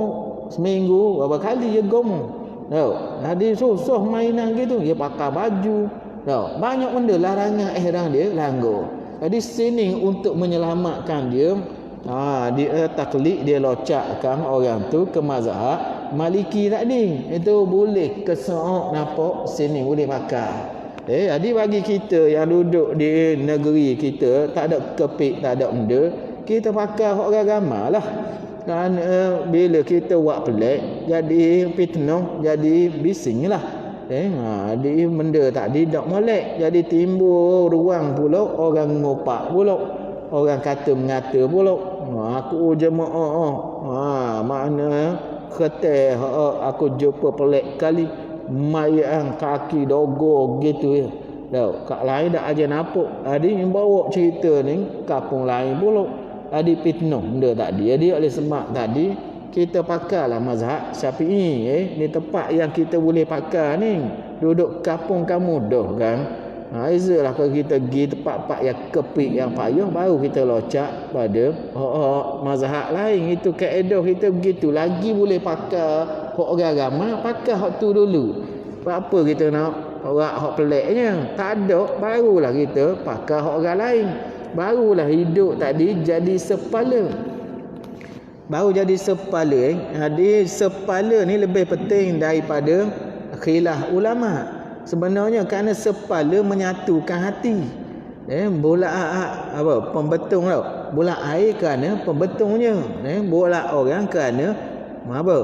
B: seminggu berapa kali dia gomo. Tahu. Jadi susah mainan gitu. Dia pakai baju. Tahu. Banyak benda larangan ihram dia langgar. Jadi sini untuk menyelamatkan dia dia taklid dia locakkan orang tu ke mazhab Maliki tadi. Itu boleh kesak nampak sini boleh pakai. Jadi bagi kita yang duduk di negeri kita tak ada kepik, tak ada benda, kita pakai hak agama lah. Dan bila kita buat pelik jadi fitnah, jadi bising lah. Jadi benda tadi tak molek, jadi timbul ruang pula orang ngopak pula, orang kata mengata pula. Aku jemaah makna kata aku jumpa pelik kali mayang kaki dogo gitu ya. Tahu, kat lain dak aja nampak. Jadi bawa cerita ni kampung lain pula. Jadi fitnah benda tadi. Jadi oleh sebab tadi kita pakailah mazhab Syafi'i di tempat yang kita boleh pakai ni. Duduk kampung kamu dah kan. Izalah kalau kita pergi tempat-tempat yang kepik yang payah baru kita locak pada mazhab lain. Itu kaedah kita begitu. Lagi boleh pakai hak orang agama, pakai hak tu dulu. Apa kita nak orang hak peliknya? Tak ada, barulah kita pakai hak orang lain. Barulah hidup tadi jadi sepala. Baru jadi sepala. Jadi sepala ni lebih penting daripada khilaf ulama. Sebenarnya kerana sepala menyatukan hati. Bola apa pembetung tau. Bola air kerana pembetungnya. Bola orang kerana apa?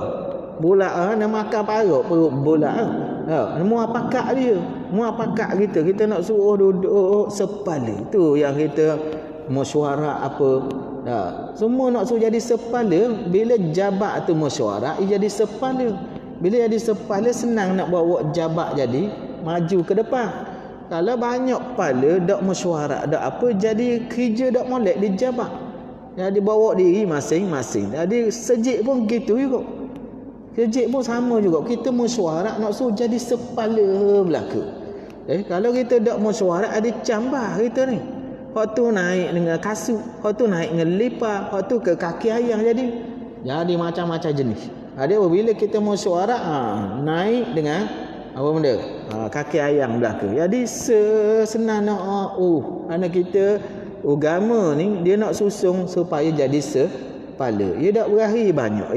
B: Bola nak makan paruk perut bola. Semua pakak dia. Semua pakak kita. Kita nak suruh duduk sepala. Itu yang kita mesyuarat apa. Semua nak suruh jadi sepala. Bila jabat tu mesyuarat, ia jadi sepala. Bila jadi sepala senang nak bawa jabat jadi maju ke depan. Kalau banyak kepala dak mesyuarat dak apa jadi kerja dak molek di jabat. Jadi bawa diri masing-masing. Jadi sejik pun gitu juga. Sejik pun sama juga. Kita mesyuarat nak suruh jadi sepala belaka. Kalau kita dak mesyuarat ada cambar kita ni. Hak tu naik dengan kasut, hak tu naik dengan lipa, hak tu ke kaki ayam jadi macam-macam jenis. Ada bila kita mesyuarat naik dengan apa benda? Kaki ayam belaka. Jadi senang nak anak kita agama ni dia nak susung supaya jadi sepala. Dia tak berakhir banyak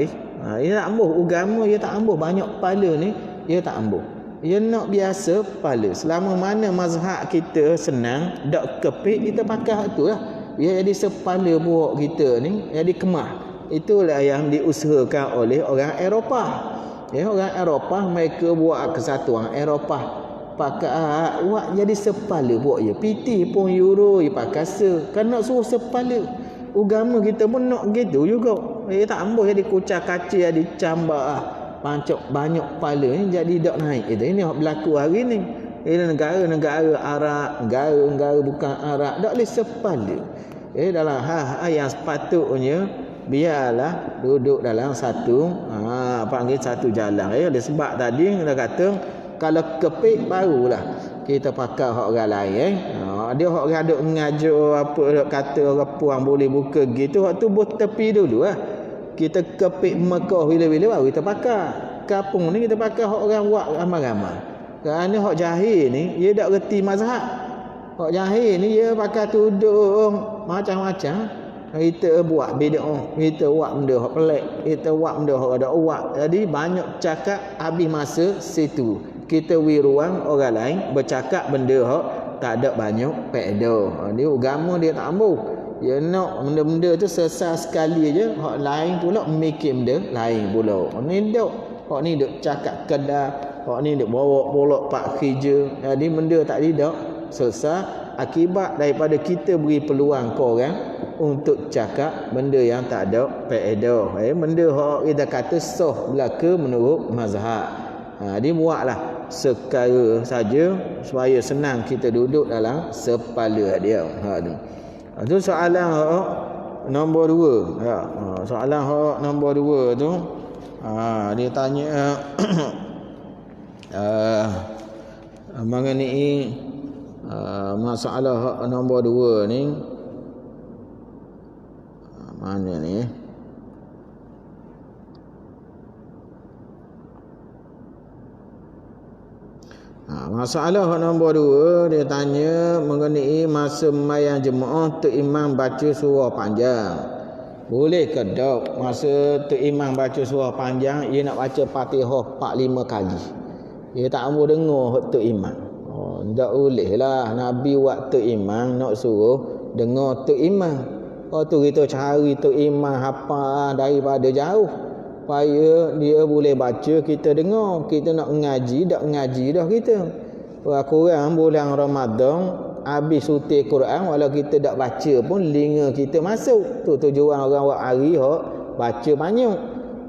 B: dia tak ambuh agama, dia tak ambuh banyak kepala ni, dia tak ambuh. Dia nak biasa kepala. Selama mana mazhab kita senang, dak kepik, kita pakai hak tu lah. Dia jadi sepala buat kita ni, jadi kemah. Itulah yang diusahakan oleh orang Eropah. Orang Eropah mereka buat kesatuan Eropah. Pakai buat jadi sepala buat ya. PT pun euro dia pakai kan nak suruh sepala. Agama kita pun nak gitu juga. Tak ambuh jadi kucak kaci jadi cambar pancok banyak kepala ni jadi dak naik itu. Ini hak berlaku hari ni. Negara-negara Arab, negara-negara bukan Arab dak boleh sepala. Dalam hal yang sepatutnya biarlah duduk dalam satu panggil satu jalan. Oleh sebab tadi kita kata kalau kepik barulah kita pakai hak orang lain. Dia hak orang duk mengajar apa kata orang puang boleh buka gitu, hak tu buat tepi dulu lah. Kita kepik Mekah bila-bila baru kita pakai. Kampung ni kita pakai hak orang buat ramai-ramai. Kerana hak jahil ni dia tak reti mazhab. Hak jahil ni dia pakai tudung macam-macam. kita buat bid'ah, kita buat benda hak pelik, kita buat benda hak ada uak. Jadi banyak cakap habis masa situ. Kita wi ruang orang lain bercakap benda hak tak ada banyak faedah. Dia agama dia tak ampuh. Dia nak benda-benda tu sesat sekali aja, hak lain pula mikir benda lain pula. Ni dok, hak ni dok cakap kedai, hak ni dok bawa pula pak kerja. Jadi benda tak tidak sesat. Akibat daripada kita beri peluang ke orang untuk cakap benda yang tak ada faedah. Benda hak kita kata sah belaka menurut mazhab. Dia buatlah sekara saja supaya senang kita duduk dalam sepala dia. Itu soalan hak nombor 2. Soalan hak nombor 2 tu dia tanya mengenai masalah hak nombor 2 ni mana ni masalah hak nombor 2 dia tanya mengenai masa sembahyang jemaah tu imam baca surah panjang. Boleh ke tak masa tu imam baca surah panjang dia nak baca Fatihah 4-5 kali. Dia tak mau dengar hak tu imam. Tak boleh lah. Nabi waktu imam nak suruh dengar tu imam. Tu kita cari tu imam hafal daripada jauh. Supaya dia boleh baca, kita dengar. Kita nak ngaji, tak ngaji dah kita. Kurang bulan Ramadan, habis suti Quran, walau kita tak baca pun, linga kita masuk. Tu tujuan orang buat hari hak baca banyak.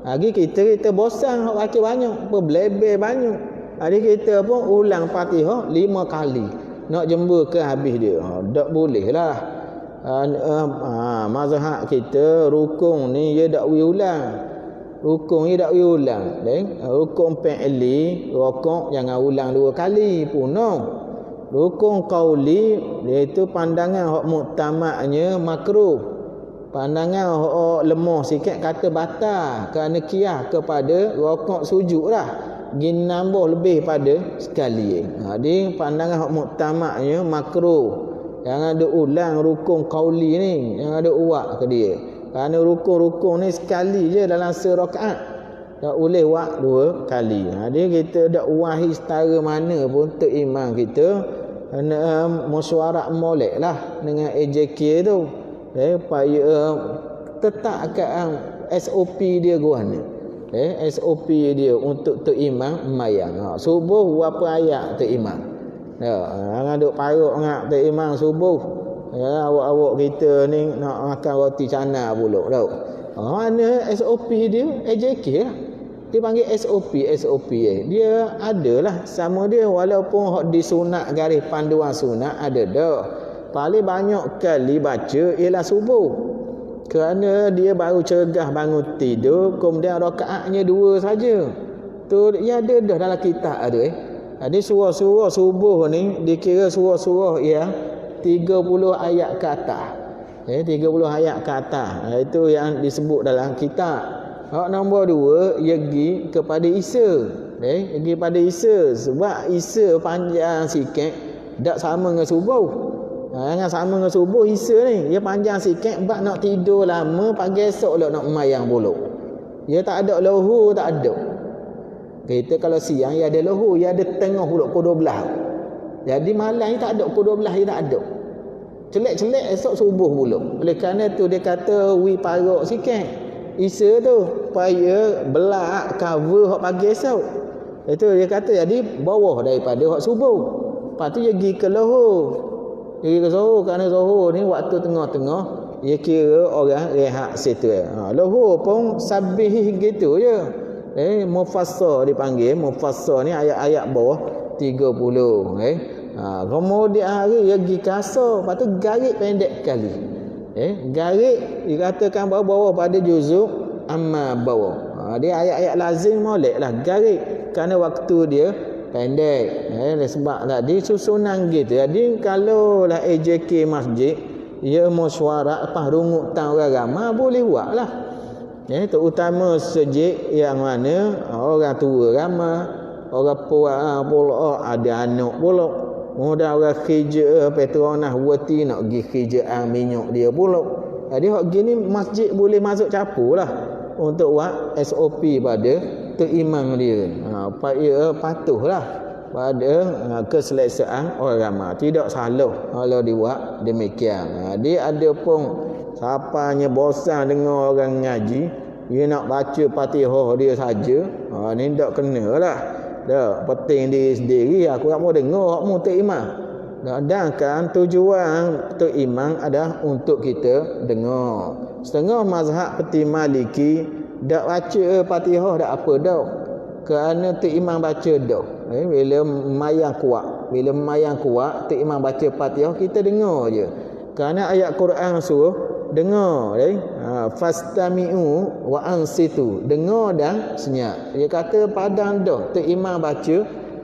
B: Lagi kita bosan hak baca banyak. Berbelebel banyak. Jadi kita pun ulang Fatihah 5 kali. Nak jemur ke habis dia. Tak boleh lah. Mazhab kita rukun ni dia tak boleh ulang. Rukun ni tak boleh ulang. Rukun fi'li, rukun jangan ulang 2 kali. Punah. Rukun qauli, iaitu pandangan hak muktamadnya makruh. Pandangan hak lemah sikit kata batal. Kerana kiyah kepada rukun sujud lah. Gini nambah lebih pada sekali. Dia pandangan hak muktamadnya makruh. Jangan ada ulang rukun qauli ni, jangan ada uak ke dia. Kerana rukun-rukun ni sekali je dalam serakaat. Tak boleh buat 2 kali. Dia kita dak wahi setara mana pun tu imam kita kena mesyuarat molek lah dengan AJK tu. Supaya tetapkan SOP dia gua ni. SOP dia untuk tu imam sembahyang. Subuh berapa ayat tu imam? Jangan duk paruk ngak tu imam subuh. Awak-awak kita ni nak makan roti canai pula tau. Mana SOP dia? AJK lah. Dia panggil SOP. Dia adalah sama dia walaupun hak disunat garis panduan sunat ada dah. Paling banyak kali baca ialah subuh. Kerana dia baru cergah bangun tidur, kemudian rakaatnya 2 saja. Tu ya ada dah dalam kitab tu Jadi surah-surah subuh ni dikira surah-surah yang 30 ayat ke atas. 30 ayat ke atas. Itu yang disebut dalam kitab. Hak nombor 2 pergi kepada Isya. Pergi pada Isya sebab Isya panjang sikit, tak sama dengan subuh. Jangan sama dengan subuh Isya ni. Dia panjang sikit sebab nak tidur lama, pagi esok lah nak memayang pula. Dia tak ada lohur, tak ada. Kita kalau siang dia ada lohur, dia ada tengah pula pukul 12. Jadi malam ni tak ada pukul 12, dia tak ada. Celek-celek esok subuh pula. Oleh kerana tu dia kata wi parok sikit Isya tu supaya belak cover hak pagi esok. Itu dia kata jadi bawah daripada hak subuh. Lepas tu dia pergi ke lohur. Pergi ke Zohor, kerana Zohor ni waktu tengah-tengah dia kira orang rehat situ. Lohor pun sabih gitu je. Mufassal dipanggil. Mufassal ni ayat-ayat bawah 30. Kemudian hari dia pergi kasar. Lepas tu garik pendek kali. Garik dikatakan bawah pada juzuk amma bawah. Dia ayat-ayat lazim molek lah garik. Kerana waktu dia pendek. Sebab tadi susunan gitu. Jadi kalau lah AJK masjid, ia mesyuarat lepas rungut tang orang ramai, boleh buat lah. Terutama masjid yang mana orang tua ramai, orang puak pula, ada anak pula. Mudah orang kerja Petronas Wati nak pergi kerja minyak dia pula. Jadi hak gini masjid boleh masuk capur lah untuk buat SOP pada tok imam dia. Patuhlah pada keselesaan orang ramai. Tidak salah kalau dibuat demikian. Dia ada pun siapanya bosan dengar orang ngaji, dia nak baca Fatihah dia saja. Ni tak kena lah. Dah penting diri sendiri, aku tak mau dengar hak mu tok imam. Dan tujuan tok imam adalah untuk kita dengar. Setengah mazhab peti Maliki dak baca Fatihah dak apa dah. Kerana tok imam baca dah. Bila mayang kuat, tok imam baca Fatihah kita dengar je. Kerana ayat Quran suruh dengar, fastami'u wa ansitu, dengar dan senyap. Dia kata padan dah tok imam baca,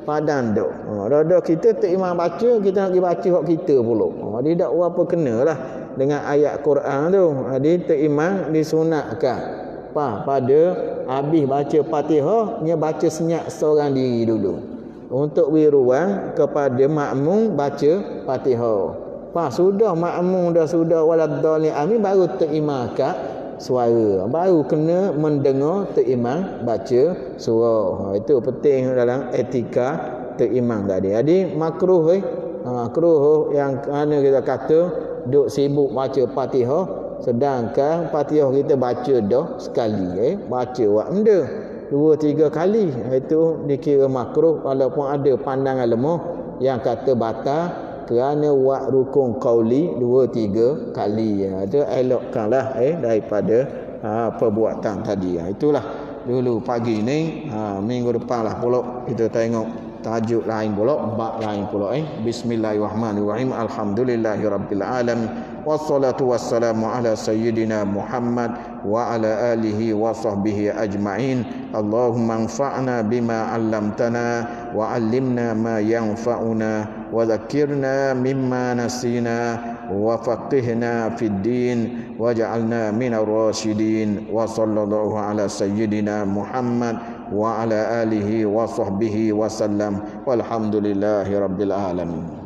B: padan dah. Dah kita tok imam baca, kita nak pergi baca hak kita pula. Dia tak apa kenalah dengan ayat Quran tu. Dia tok imam disunatkan pada habis baca Fatihah, dia baca senyap seorang diri dulu untuk beri ruang kepada makmum baca Fatihah. Sudah makmum dah sudah waladdallin amin, baru tok imam kat suara, baru kena mendengar tok imam baca surah. Itu penting dalam etika tok imam tadi. Jadi makruh makruh yang mana kita kata duk sibuk baca Fatihah, sedangkan Fatihah kita baca dah sekali, baca wak benda 2-3 kali, itu dikira makruh. Walaupun ada pandangan lemah yang kata batal kerana wak rukun qauli 2-3 kali. Itu elokkanlah daripada perbuatan tadi. Itulah dulu pagi ni. Minggu depan lah pula kita tengok tajuk lain pula, bab lain pula. Bismillahirrahmanirrahim. Alhamdulillahirabbil alamin. Wassalatu wassalamu ala sayyidina Muhammad wa ala alihi wa sahbihi ajma'in. Allahumma anfa'na bima 'allamtana wa 'allimna ma yanfa'una wa dhakkirna mimma nasina wa faqihna fid din waj'alna minar rasyidin. Wa sallallahu ala sayyidina Muhammad wa ala alihi wa sahbihi wasallam. Walhamdulillahi rabbil alamin.